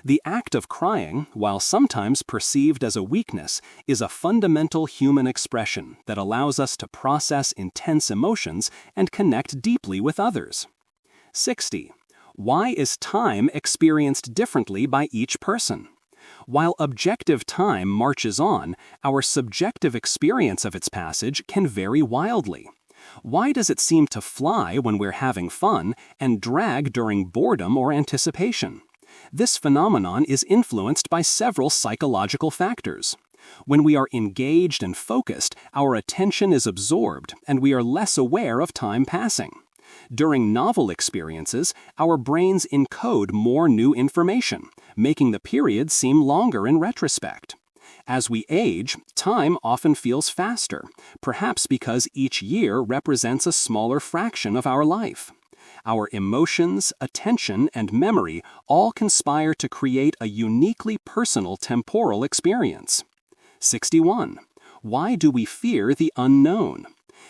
The act of crying, while sometimes perceived as a weakness, is a fundamental human expression that allows us to process intense emotions and connect deeply with others. 60. Why is time experienced differently by each person? While objective time marches on, our subjective experience of its passage can vary wildly. Why does it seem to fly when we're having fun and drag during boredom or anticipation? This phenomenon is influenced by several psychological factors. When we are engaged and focused, our attention is absorbed and we are less aware of time passing. During novel experiences, our brains encode more new information, making the period seem longer in retrospect. As we age, time often feels faster, perhaps because each year represents a smaller fraction of our life. Our emotions, attention, and memory all conspire to create a uniquely personal temporal experience. 61. Why do we fear the unknown?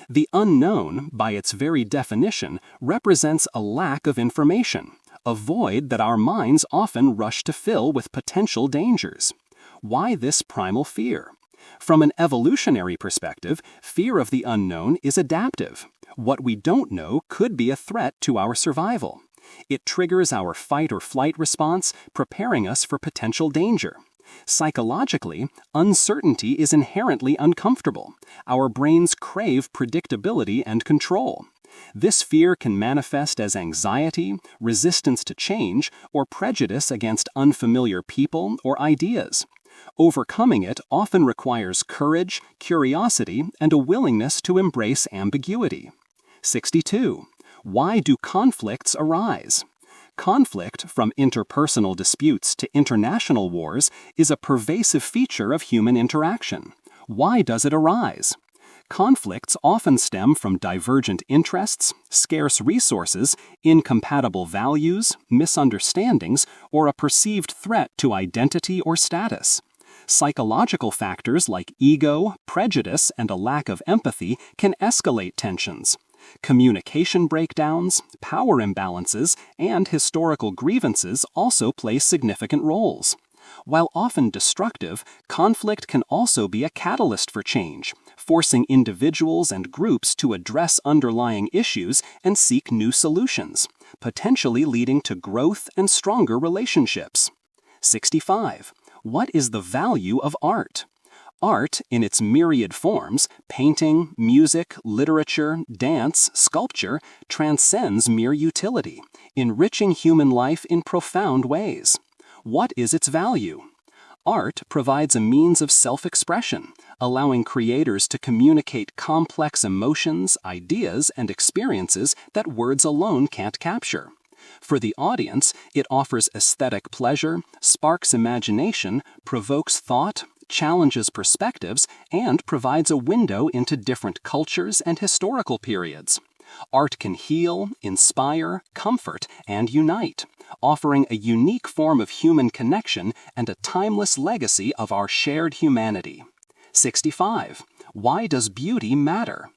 The unknown, by its very definition, represents a lack of information, a void that our minds often rush to fill with potential dangers. Why this primal fear? From an evolutionary perspective, fear of the unknown is adaptive. What we don't know could be a threat to our survival. It triggers our fight or flight response, preparing us for potential danger. Psychologically, uncertainty is inherently uncomfortable. Our brains crave predictability and control. This fear can manifest as anxiety, resistance to change, or prejudice against unfamiliar people or ideas. Overcoming it often requires courage, curiosity, and a willingness to embrace ambiguity. 62. Why do conflicts arise? Conflict, from interpersonal disputes to international wars, is a pervasive feature of human interaction. Why does it arise? Conflicts often stem from divergent interests, scarce resources, incompatible values, misunderstandings, or a perceived threat to identity or status. Psychological factors like ego, prejudice, and a lack of empathy can escalate tensions. Communication breakdowns, power imbalances, and historical grievances also play significant roles. While often destructive, conflict can also be a catalyst for change, forcing individuals and groups to address underlying issues and seek new solutions, potentially leading to growth and stronger relationships. 65. What is the value of art? Art, in its myriad forms, painting, music, literature, dance, sculpture, transcends mere utility, enriching human life in profound ways. What is its value? Art provides a means of self-expression, allowing creators to communicate complex emotions, ideas, and experiences that words alone can't capture. For the audience, it offers aesthetic pleasure, sparks imagination, provokes thought, challenges perspectives, and provides a window into different cultures and historical periods. Art can heal, inspire, comfort, and unite, offering a unique form of human connection and a timeless legacy of our shared humanity. 65. Why does beauty matter?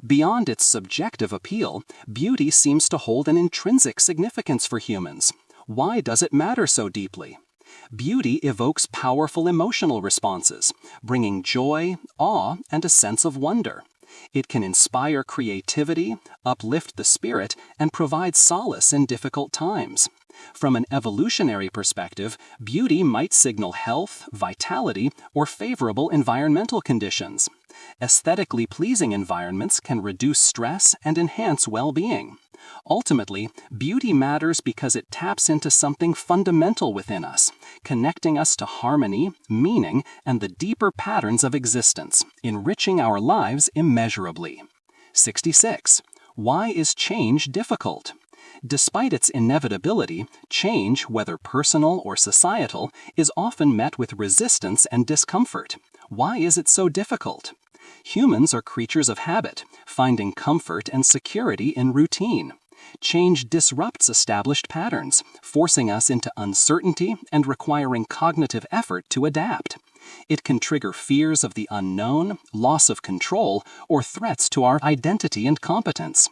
Beyond its subjective appeal, beauty seems to hold an intrinsic significance for humans. Why does it matter so deeply? Beauty evokes powerful emotional responses, bringing joy, awe, and a sense of wonder. It can inspire creativity, uplift the spirit, and provide solace in difficult times. From an evolutionary perspective, beauty might signal health, vitality, or favorable environmental conditions. Aesthetically pleasing environments can reduce stress and enhance well-being. Ultimately, beauty matters because it taps into something fundamental within us, connecting us to harmony, meaning, and the deeper patterns of existence, enriching our lives immeasurably. 66. Why is change difficult? Despite its inevitability, change, whether personal or societal, is often met with resistance and discomfort. Why is it so difficult? Humans are creatures of habit, finding comfort and security in routine. Change disrupts established patterns, forcing us into uncertainty and requiring cognitive effort to adapt. It can trigger fears of the unknown, loss of control, or threats to our identity and competence.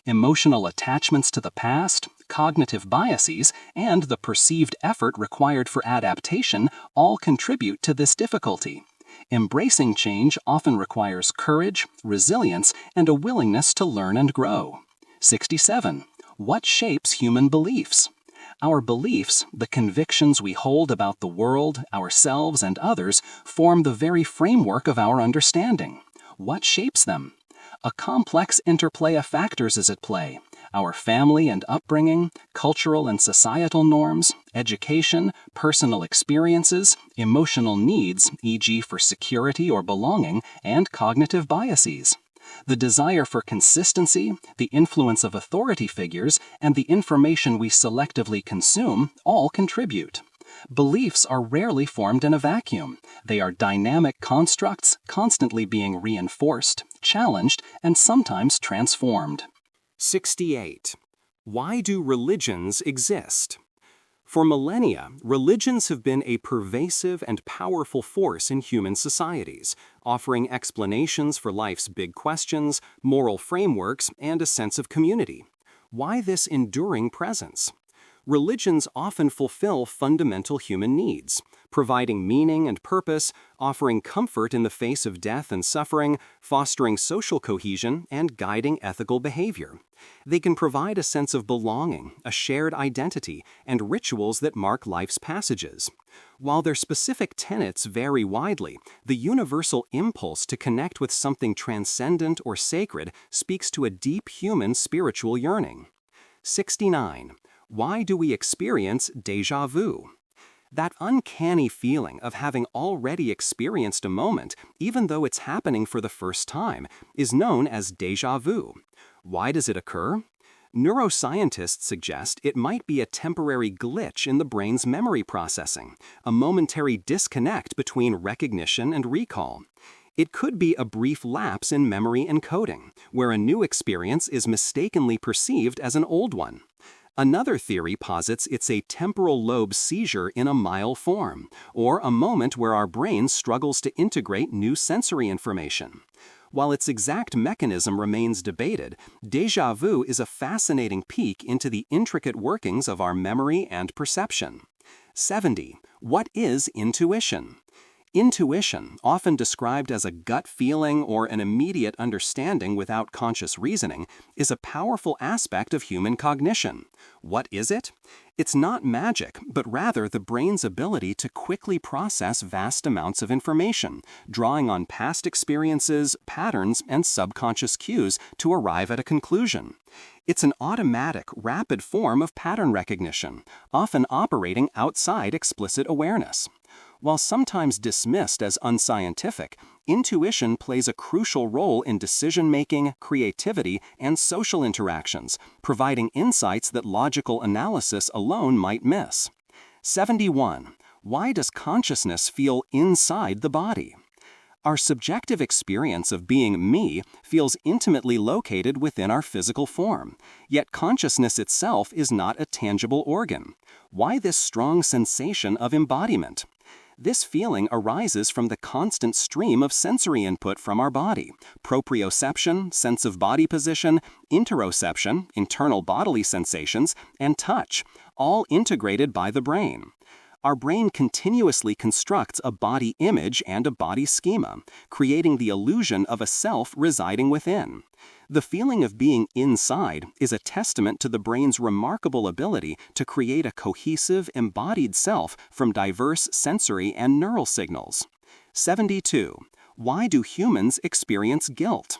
Emotional attachments to the past, cognitive biases, and the perceived effort required for adaptation all contribute to this difficulty. Embracing change often requires courage, resilience, and a willingness to learn and grow. 67. What shapes human beliefs? Our beliefs, the convictions we hold about the world, ourselves, and others, form the very framework of our understanding. What shapes them? A complex interplay of factors is at play. Our family and upbringing, cultural and societal norms, education, personal experiences, emotional needs, e.g. for security or belonging, and cognitive biases. The desire for consistency, the influence of authority figures, and the information we selectively consume all contribute. Beliefs are rarely formed in a vacuum. They are dynamic constructs, constantly being reinforced, challenged, and sometimes transformed. 68. Why do religions exist? For millennia, religions have been a pervasive and powerful force in human societies, offering explanations for life's big questions, moral frameworks, and a sense of community. Why this enduring presence? Religions often fulfill fundamental human needs, providing meaning and purpose, offering comfort in the face of death and suffering, fostering social cohesion, and guiding ethical behavior. They can provide a sense of belonging, a shared identity, and rituals that mark life's passages. While their specific tenets vary widely, the universal impulse to connect with something transcendent or sacred speaks to a deep human spiritual yearning. 69. Why do we experience déjà vu? That uncanny feeling of having already experienced a moment, even though it's happening for the first time, is known as déjà vu. Why does it occur? Neuroscientists suggest it might be a temporary glitch in the brain's memory processing, a momentary disconnect between recognition and recall. It could be a brief lapse in memory encoding, where a new experience is mistakenly perceived as an old one. Another theory posits it's a temporal lobe seizure in a mild form, or a moment where our brain struggles to integrate new sensory information. While its exact mechanism remains debated, déjà vu is a fascinating peek into the intricate workings of our memory and perception. 70. What is intuition? Intuition, often described as a gut feeling or an immediate understanding without conscious reasoning, is a powerful aspect of human cognition. What is it? It's not magic, but rather the brain's ability to quickly process vast amounts of information, drawing on past experiences, patterns, and subconscious cues to arrive at a conclusion. It's an automatic, rapid form of pattern recognition, often operating outside explicit awareness. While sometimes dismissed as unscientific, intuition plays a crucial role in decision-making, creativity, and social interactions, providing insights that logical analysis alone might miss. 71. Why does consciousness feel inside the body? Our subjective experience of being me feels intimately located within our physical form, yet consciousness itself is not a tangible organ. Why this strong sensation of embodiment? This feeling arises from the constant stream of sensory input from our body: proprioception, sense of body position, interoception, internal bodily sensations, and touch, all integrated by the brain. Our brain continuously constructs a body image and a body schema, creating the illusion of a self residing within. The feeling of being inside is a testament to the brain's remarkable ability to create a cohesive, embodied self from diverse sensory and neural signals. 72. Why do humans experience guilt?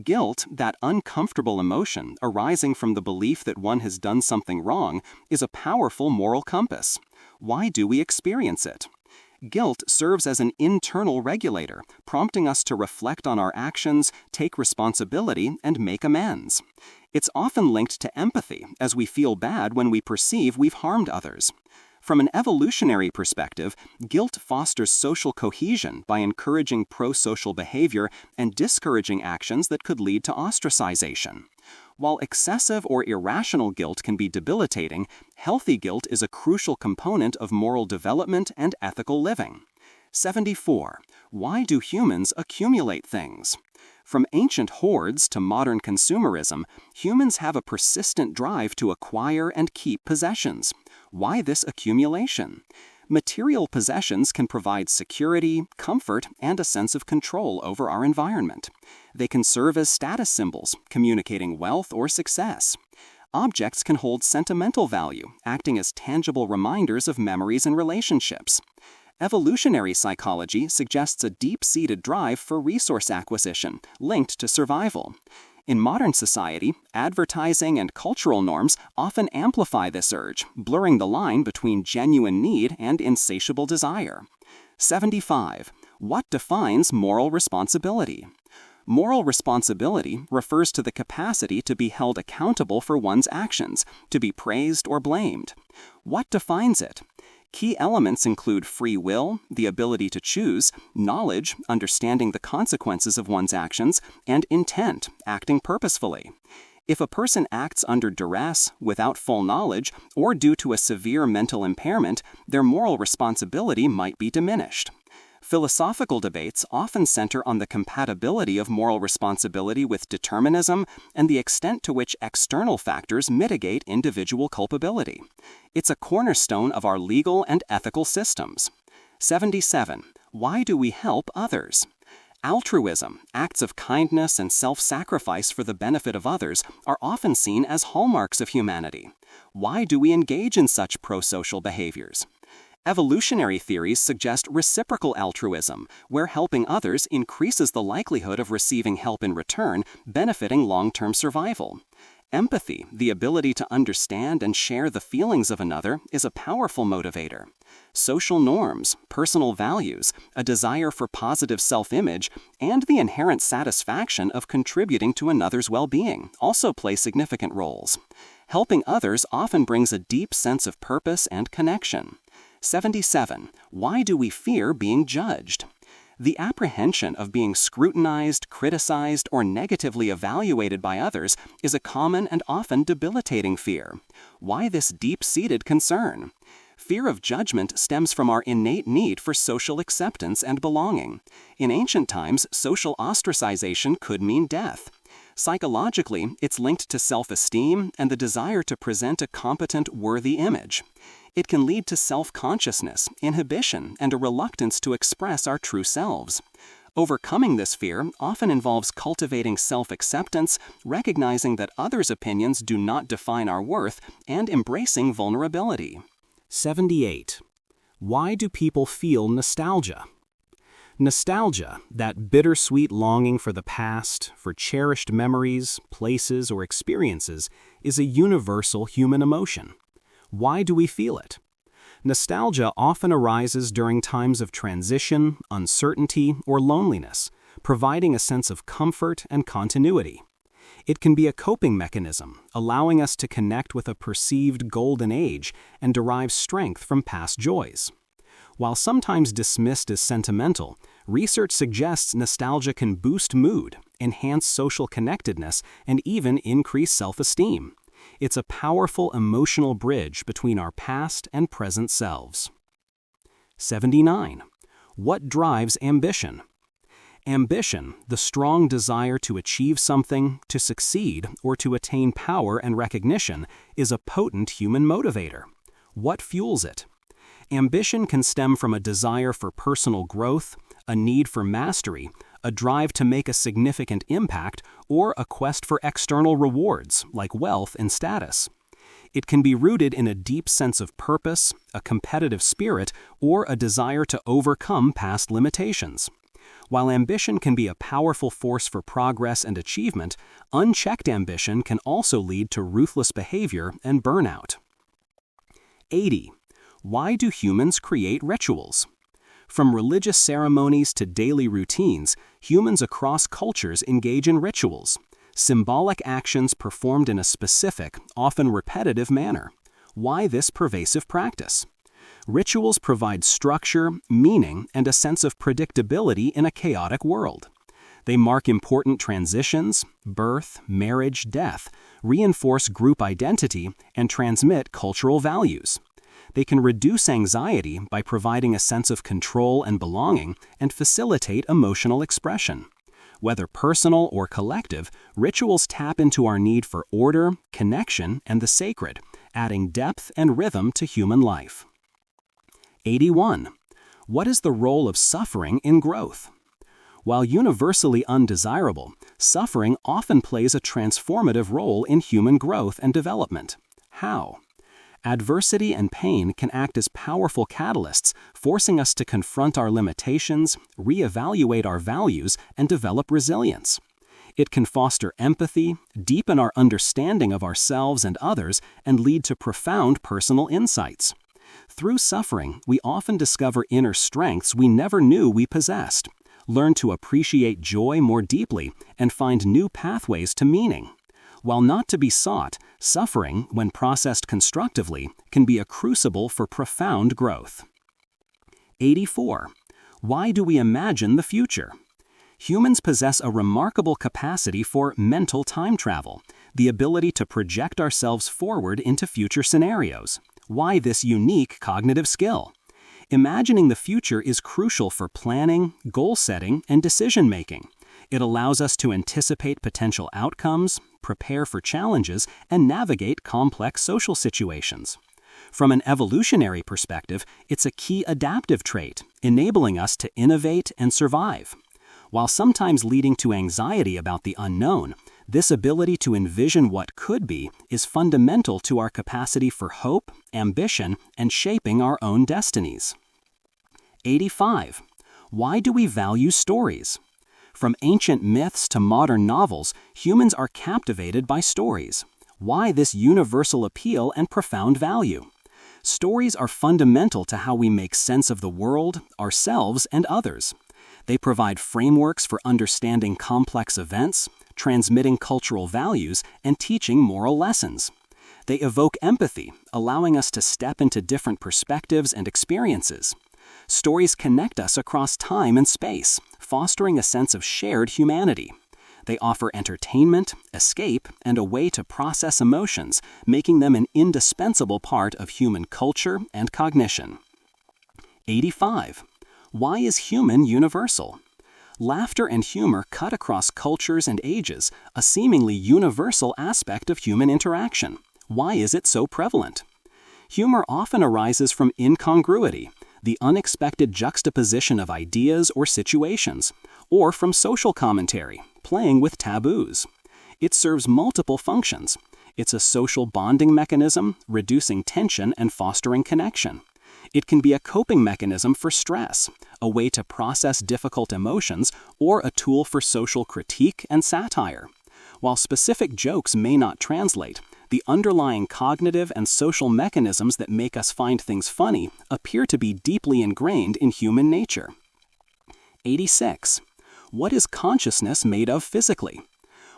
Guilt, that uncomfortable emotion arising from the belief that one has done something wrong, is a powerful moral compass. Why do we experience it? Guilt serves as an internal regulator, prompting us to reflect on our actions, take responsibility, and make amends. It's often linked to empathy, as we feel bad when we perceive we've harmed others. From an evolutionary perspective, guilt fosters social cohesion by encouraging pro-social behavior and discouraging actions that could lead to ostracization. While excessive or irrational guilt can be debilitating, healthy guilt is a crucial component of moral development and ethical living. 74. Why do humans accumulate things? From ancient hoards to modern consumerism, humans have a persistent drive to acquire and keep possessions. Why this accumulation? Material possessions can provide security, comfort, and a sense of control over our environment. They can serve as status symbols, communicating wealth or success. Objects can hold sentimental value, acting as tangible reminders of memories and relationships. Evolutionary psychology suggests a deep-seated drive for resource acquisition, linked to survival. In modern society, advertising and cultural norms often amplify this urge, blurring the line between genuine need and insatiable desire. 75. What defines moral responsibility? Moral responsibility refers to the capacity to be held accountable for one's actions, to be praised or blamed. What defines it? Key elements include free will, the ability to choose, knowledge, understanding the consequences of one's actions, and intent, acting purposefully. If a person acts under duress, without full knowledge, or due to a severe mental impairment, their moral responsibility might be diminished. Philosophical debates often center on the compatibility of moral responsibility with determinism and the extent to which external factors mitigate individual culpability. It's a cornerstone of our legal and ethical systems. 77. Why do we help others? Altruism, acts of kindness and self-sacrifice for the benefit of others, are often seen as hallmarks of humanity. Why do we engage in such pro-social behaviors? Evolutionary theories suggest reciprocal altruism, where helping others increases the likelihood of receiving help in return, benefiting long-term survival. Empathy, the ability to understand and share the feelings of another, is a powerful motivator. Social norms, personal values, a desire for positive self-image, and the inherent satisfaction of contributing to another's well-being also play significant roles. Helping others often brings a deep sense of purpose and connection. 77. Why do we fear being judged? The apprehension of being scrutinized, criticized, or negatively evaluated by others is a common and often debilitating fear. Why this deep-seated concern? Fear of judgment stems from our innate need for social acceptance and belonging. In ancient times, social ostracization could mean death. Psychologically, it's linked to self-esteem and the desire to present a competent, worthy image. It can lead to self-consciousness, inhibition, and a reluctance to express our true selves. Overcoming this fear often involves cultivating self-acceptance, recognizing that others' opinions do not define our worth, and embracing vulnerability. 78. Why do people feel nostalgia? Nostalgia, that bittersweet longing for the past, for cherished memories, places, or experiences, is a universal human emotion. Why do we feel it? Nostalgia often arises during times of transition, uncertainty, or loneliness, providing a sense of comfort and continuity. It can be a coping mechanism, allowing us to connect with a perceived golden age and derive strength from past joys. While sometimes dismissed as sentimental, research suggests nostalgia can boost mood, enhance social connectedness, and even increase self-esteem. It's a powerful emotional bridge between our past and present selves. 79. What drives ambition? Ambition, the strong desire to achieve something, to succeed, or to attain power and recognition, is a potent human motivator. What fuels it? Ambition can stem from a desire for personal growth, a need for mastery, a drive to make a significant impact, or a quest for external rewards, like wealth and status. It can be rooted in a deep sense of purpose, a competitive spirit, or a desire to overcome past limitations. While ambition can be a powerful force for progress and achievement, unchecked ambition can also lead to ruthless behavior and burnout. 80. Why do humans create rituals? From religious ceremonies to daily routines, humans across cultures engage in rituals, symbolic actions performed in a specific, often repetitive manner. Why this pervasive practice? Rituals provide structure, meaning, and a sense of predictability in a chaotic world. They mark important transitions, birth, marriage, death, reinforce group identity, and transmit cultural values. They can reduce anxiety by providing a sense of control and belonging and facilitate emotional expression. Whether personal or collective, rituals tap into our need for order, connection, and the sacred, adding depth and rhythm to human life. 81. What is the role of suffering in growth? While universally undesirable, suffering often plays a transformative role in human growth and development. How? Adversity and pain can act as powerful catalysts, forcing us to confront our limitations, reevaluate our values, and develop resilience. It can foster empathy, deepen our understanding of ourselves and others, and lead to profound personal insights. Through suffering, we often discover inner strengths we never knew we possessed, learn to appreciate joy more deeply, and find new pathways to meaning. While not to be sought, suffering, when processed constructively, can be a crucible for profound growth. 84. Why do we imagine the future? Humans possess a remarkable capacity for mental time travel, the ability to project ourselves forward into future scenarios. Why this unique cognitive skill? Imagining the future is crucial for planning, goal setting, and decision-making. It allows us to anticipate potential outcomes, prepare for challenges, and navigate complex social situations. From an evolutionary perspective, it's a key adaptive trait, enabling us to innovate and survive. While sometimes leading to anxiety about the unknown, this ability to envision what could be is fundamental to our capacity for hope, ambition, and shaping our own destinies. 85. Why do we value stories? From ancient myths to modern novels, humans are captivated by stories. Why this universal appeal and profound value? Stories are fundamental to how we make sense of the world, ourselves, and others. They provide frameworks for understanding complex events, transmitting cultural values, and teaching moral lessons. They evoke empathy, allowing us to step into different perspectives and experiences. Stories connect us across time and space, fostering a sense of shared humanity. They offer entertainment, escape, and a way to process emotions, making them an indispensable part of human culture and cognition. 85. Why is human universal? Laughter and humor cut across cultures and ages, a seemingly universal aspect of human interaction. Why is it so prevalent? Humor often arises from incongruity, the unexpected juxtaposition of ideas or situations, or from social commentary, playing with taboos. It serves multiple functions. It's a social bonding mechanism, reducing tension and fostering connection. It can be a coping mechanism for stress, a way to process difficult emotions, or a tool for social critique and satire. While specific jokes may not translate, the underlying cognitive and social mechanisms that make us find things funny appear to be deeply ingrained in human nature. 86. What is consciousness made of physically?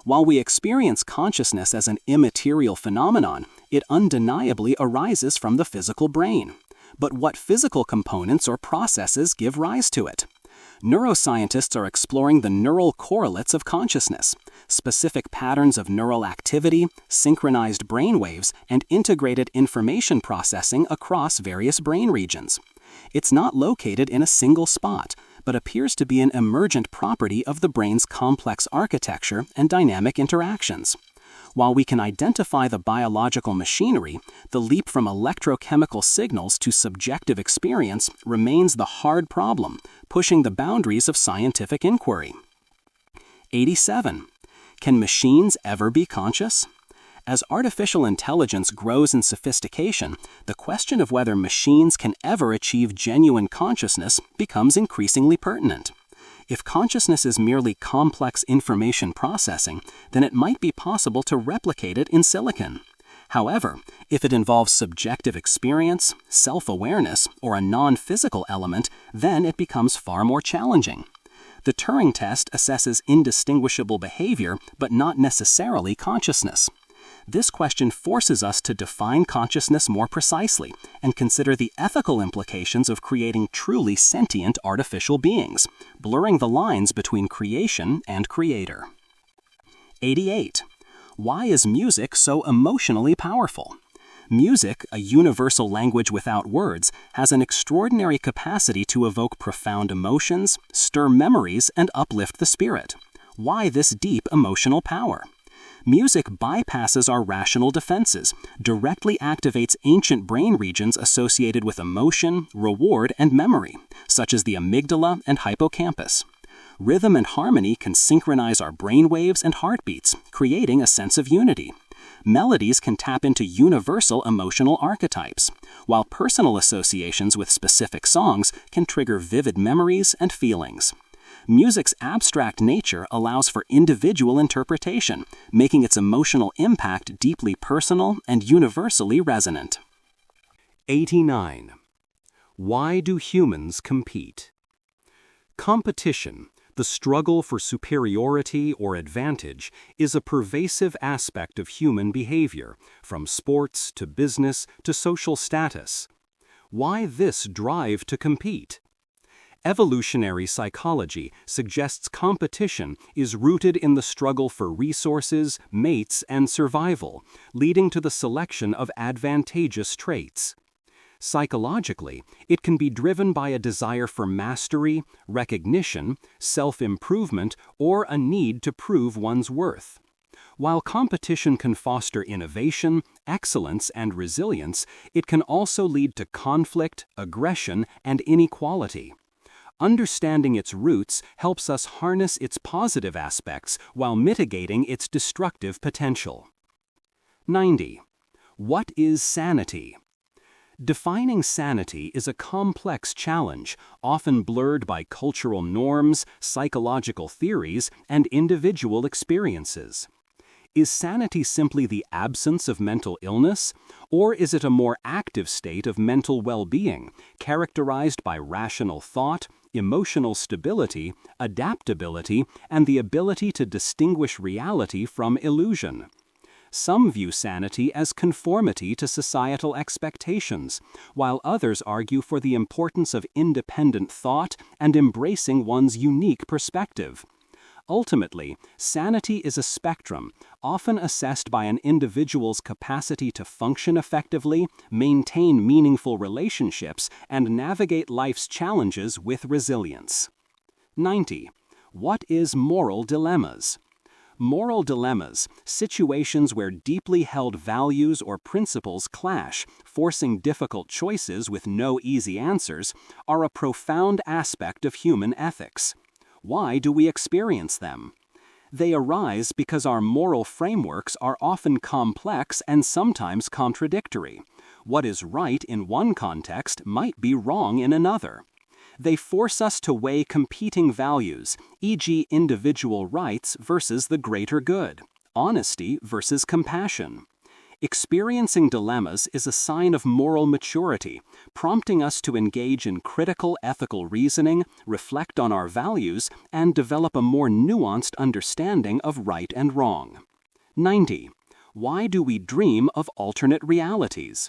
While we experience consciousness as an immaterial phenomenon, it undeniably arises from the physical brain. But what physical components or processes give rise to it? Neuroscientists are exploring the neural correlates of consciousness, specific patterns of neural activity, synchronized brain waves, and integrated information processing across various brain regions. It's not located in a single spot, but appears to be an emergent property of the brain's complex architecture and dynamic interactions. While we can identify the biological machinery, the leap from electrochemical signals to subjective experience remains the hard problem, pushing the boundaries of scientific inquiry. 87. Can machines ever be conscious? As artificial intelligence grows in sophistication, the question of whether machines can ever achieve genuine consciousness becomes increasingly pertinent. If consciousness is merely complex information processing, then it might be possible to replicate it in silicon. However, if it involves subjective experience, self-awareness, or a non-physical element, then it becomes far more challenging. The Turing test assesses indistinguishable behavior, but not necessarily consciousness. This question forces us to define consciousness more precisely and consider the ethical implications of creating truly sentient artificial beings, blurring the lines between creation and creator. 88. Why is music so emotionally powerful? Music, a universal language without words, has an extraordinary capacity to evoke profound emotions, stir memories, and uplift the spirit. Why this deep emotional power? Music bypasses our rational defenses, directly activates ancient brain regions associated with emotion, reward, and memory, such as the amygdala and hippocampus. Rhythm and harmony can synchronize our brain waves and heartbeats, creating a sense of unity. Melodies can tap into universal emotional archetypes, while personal associations with specific songs can trigger vivid memories and feelings. Music's abstract nature allows for individual interpretation, making its emotional impact deeply personal and universally resonant. 89. Why do humans compete? Competition, the struggle for superiority or advantage, is a pervasive aspect of human behavior, from sports to business to social status. Why this drive to compete? Evolutionary psychology suggests competition is rooted in the struggle for resources, mates, and survival, leading to the selection of advantageous traits. Psychologically, it can be driven by a desire for mastery, recognition, self-improvement, or a need to prove one's worth. While competition can foster innovation, excellence, and resilience, it can also lead to conflict, aggression, and inequality. Understanding its roots helps us harness its positive aspects while mitigating its destructive potential. 90. What is sanity? Defining sanity is a complex challenge, often blurred by cultural norms, psychological theories, and individual experiences. Is sanity simply the absence of mental illness, or is it a more active state of mental well-being, characterized by rational thought, emotional stability, adaptability, and the ability to distinguish reality from illusion? Some view sanity as conformity to societal expectations, while others argue for the importance of independent thought and embracing one's unique perspective. Ultimately, sanity is a spectrum, often assessed by an individual's capacity to function effectively, maintain meaningful relationships, and navigate life's challenges with resilience. 90. What is moral dilemmas? Moral dilemmas, situations where deeply held values or principles clash, forcing difficult choices with no easy answers, are a profound aspect of human ethics. Why do we experience them? They arise because our moral frameworks are often complex and sometimes contradictory. What is right in one context might be wrong in another. They force us to weigh competing values, e.g., individual rights versus the greater good, honesty versus compassion. Experiencing dilemmas is a sign of moral maturity, prompting us to engage in critical ethical reasoning, reflect on our values, and develop a more nuanced understanding of right and wrong. 90. Why do we dream of alternate realities?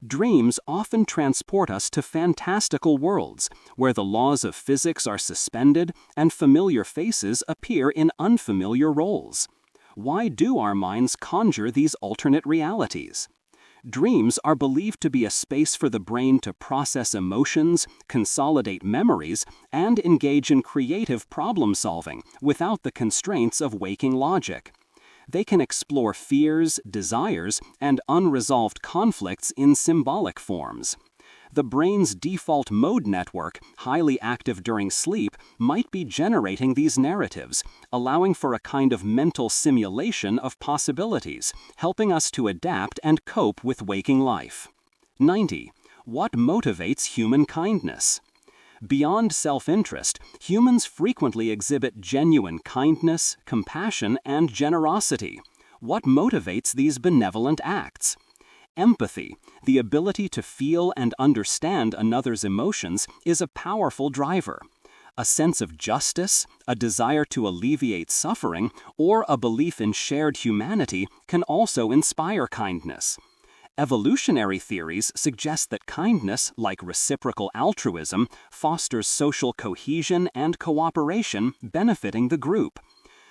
Dreams often transport us to fantastical worlds, where the laws of physics are suspended and familiar faces appear in unfamiliar roles. Why do our minds conjure these alternate realities? Dreams are believed to be a space for the brain to process emotions, consolidate memories, and engage in creative problem-solving without the constraints of waking logic. They can explore fears, desires, and unresolved conflicts in symbolic forms. The brain's default mode network, highly active during sleep, might be generating these narratives, allowing for a kind of mental simulation of possibilities, helping us to adapt and cope with waking life. 90. What motivates human kindness? Beyond self-interest, humans frequently exhibit genuine kindness, compassion, and generosity. What motivates these benevolent acts? Empathy, the ability to feel and understand another's emotions, is a powerful driver. A sense of justice, a desire to alleviate suffering, or a belief in shared humanity can also inspire kindness. Evolutionary theories suggest that kindness, like reciprocal altruism, fosters social cohesion and cooperation, benefiting the group.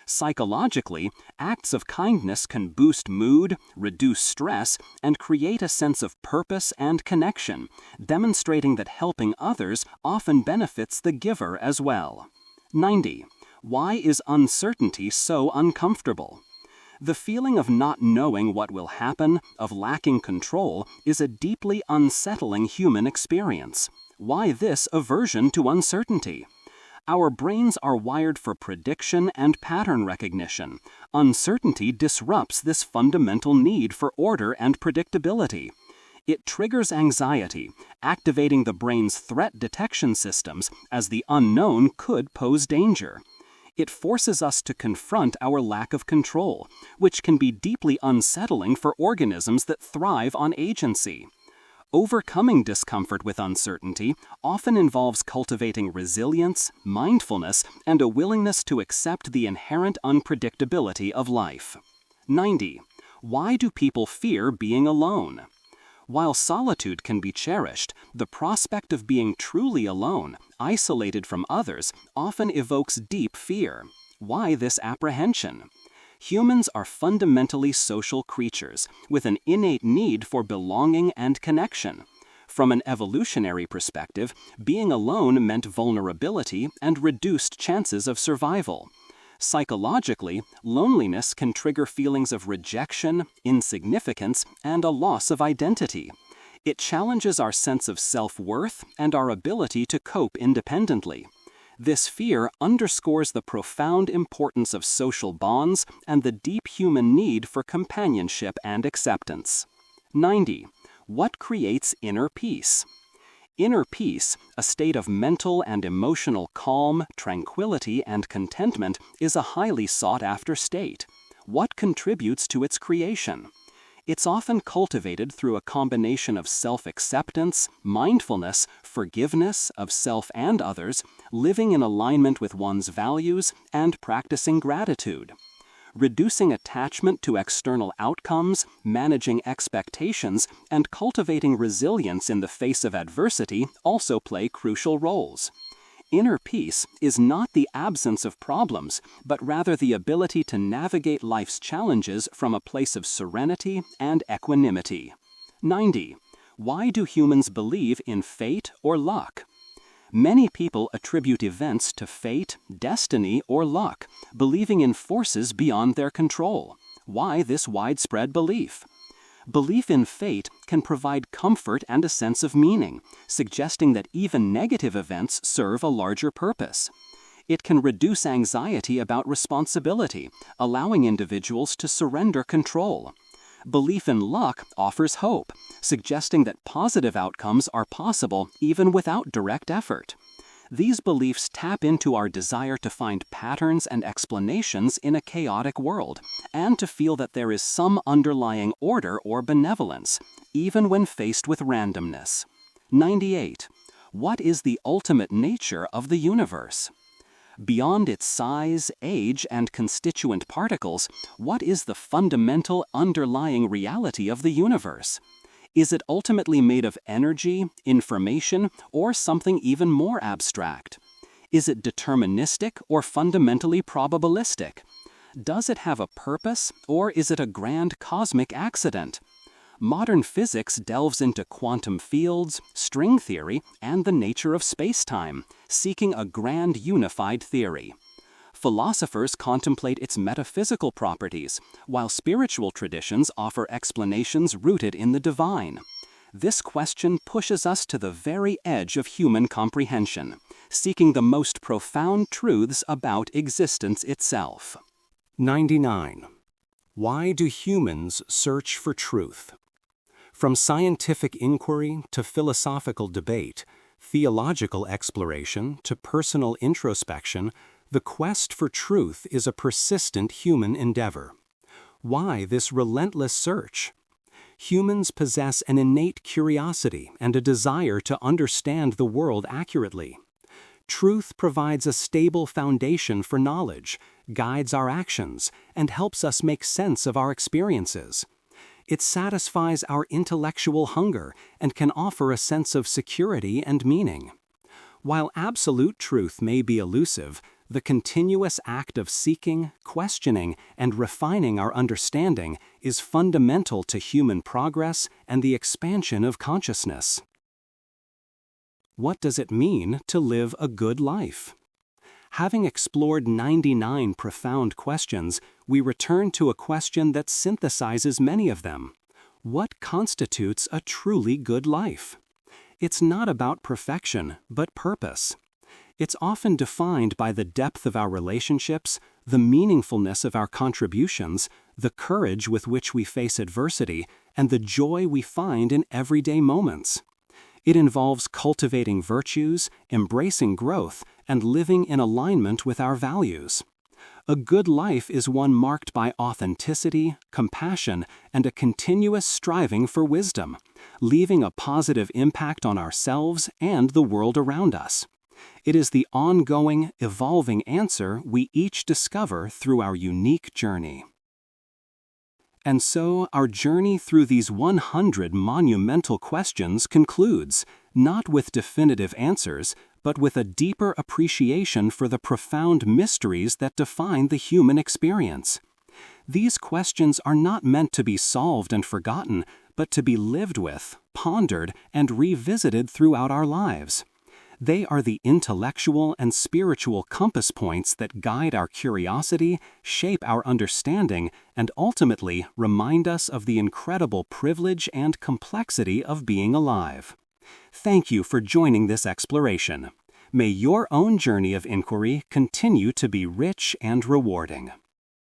Psychologically, acts of kindness can boost mood, reduce stress, and create a sense of purpose and connection, demonstrating that helping others often benefits the giver as well. 90. Why is uncertainty so uncomfortable? The feeling of not knowing what will happen, of lacking control, is a deeply unsettling human experience. Why this aversion to uncertainty? Our brains are wired for prediction and pattern recognition. Uncertainty disrupts this fundamental need for order and predictability. It triggers anxiety, activating the brain's threat detection systems as the unknown could pose danger. It forces us to confront our lack of control, which can be deeply unsettling for organisms that thrive on agency. Overcoming discomfort with uncertainty often involves cultivating resilience, mindfulness, and a willingness to accept the inherent unpredictability of life. 90. Why do people fear being alone? While solitude can be cherished, the prospect of being truly alone, isolated from others, often evokes deep fear. Why this apprehension? Humans are fundamentally social creatures, with an innate need for belonging and connection. From an evolutionary perspective, being alone meant vulnerability and reduced chances of survival. Psychologically, loneliness can trigger feelings of rejection, insignificance, and a loss of identity. It challenges our sense of self-worth and our ability to cope independently. This fear underscores the profound importance of social bonds and the deep human need for companionship and acceptance. 90. What creates inner peace? Inner peace, a state of mental and emotional calm, tranquility, and contentment, is a highly sought-after state. What contributes to its creation? It's often cultivated through a combination of self-acceptance, mindfulness, forgiveness of self and others, living in alignment with one's values, and practicing gratitude. Reducing attachment to external outcomes, managing expectations, and cultivating resilience in the face of adversity also play crucial roles. Inner peace is not the absence of problems, but rather the ability to navigate life's challenges from a place of serenity and equanimity. 90. Why do humans believe in fate or luck? Many people attribute events to fate, destiny, or luck, believing in forces beyond their control. Why this widespread belief? Belief in fate can provide comfort and a sense of meaning, suggesting that even negative events serve a larger purpose. It can reduce anxiety about responsibility, allowing individuals to surrender control. Belief in luck offers hope, suggesting that positive outcomes are possible even without direct effort. These beliefs tap into our desire to find patterns and explanations in a chaotic world, and to feel that there is some underlying order or benevolence, even when faced with randomness. 98. What is the ultimate nature of the universe? Beyond its size, age, and constituent particles, what is the fundamental underlying reality of the universe? Is it ultimately made of energy, information, or something even more abstract? Is it deterministic or fundamentally probabilistic? Does it have a purpose, or is it a grand cosmic accident? Modern physics delves into quantum fields, string theory, and the nature of space-time, seeking a grand unified theory. Philosophers contemplate its metaphysical properties, while spiritual traditions offer explanations rooted in the divine. This question pushes us to the very edge of human comprehension, seeking the most profound truths about existence itself. 99. Why do humans search for truth? From scientific inquiry to philosophical debate, theological exploration to personal introspection, the quest for truth is a persistent human endeavor. Why this relentless search? Humans possess an innate curiosity and a desire to understand the world accurately. Truth provides a stable foundation for knowledge, guides our actions, and helps us make sense of our experiences. It satisfies our intellectual hunger and can offer a sense of security and meaning. While absolute truth may be elusive, the continuous act of seeking, questioning, and refining our understanding is fundamental to human progress and the expansion of consciousness. What does it mean to live a good life? Having explored 99 profound questions, we return to a question that synthesizes many of them. What constitutes a truly good life? It's not about perfection, but purpose. It's often defined by the depth of our relationships, the meaningfulness of our contributions, the courage with which we face adversity, and the joy we find in everyday moments. It involves cultivating virtues, embracing growth, and living in alignment with our values. A good life is one marked by authenticity, compassion, and a continuous striving for wisdom, leaving a positive impact on ourselves and the world around us. It is the ongoing, evolving answer we each discover through our unique journey. And so, our journey through these 100 monumental questions concludes, not with definitive answers, but with a deeper appreciation for the profound mysteries that define the human experience. These questions are not meant to be solved and forgotten, but to be lived with, pondered, and revisited throughout our lives. They are the intellectual and spiritual compass points that guide our curiosity, shape our understanding, and ultimately remind us of the incredible privilege and complexity of being alive. Thank you for joining this exploration. May your own journey of inquiry continue to be rich and rewarding.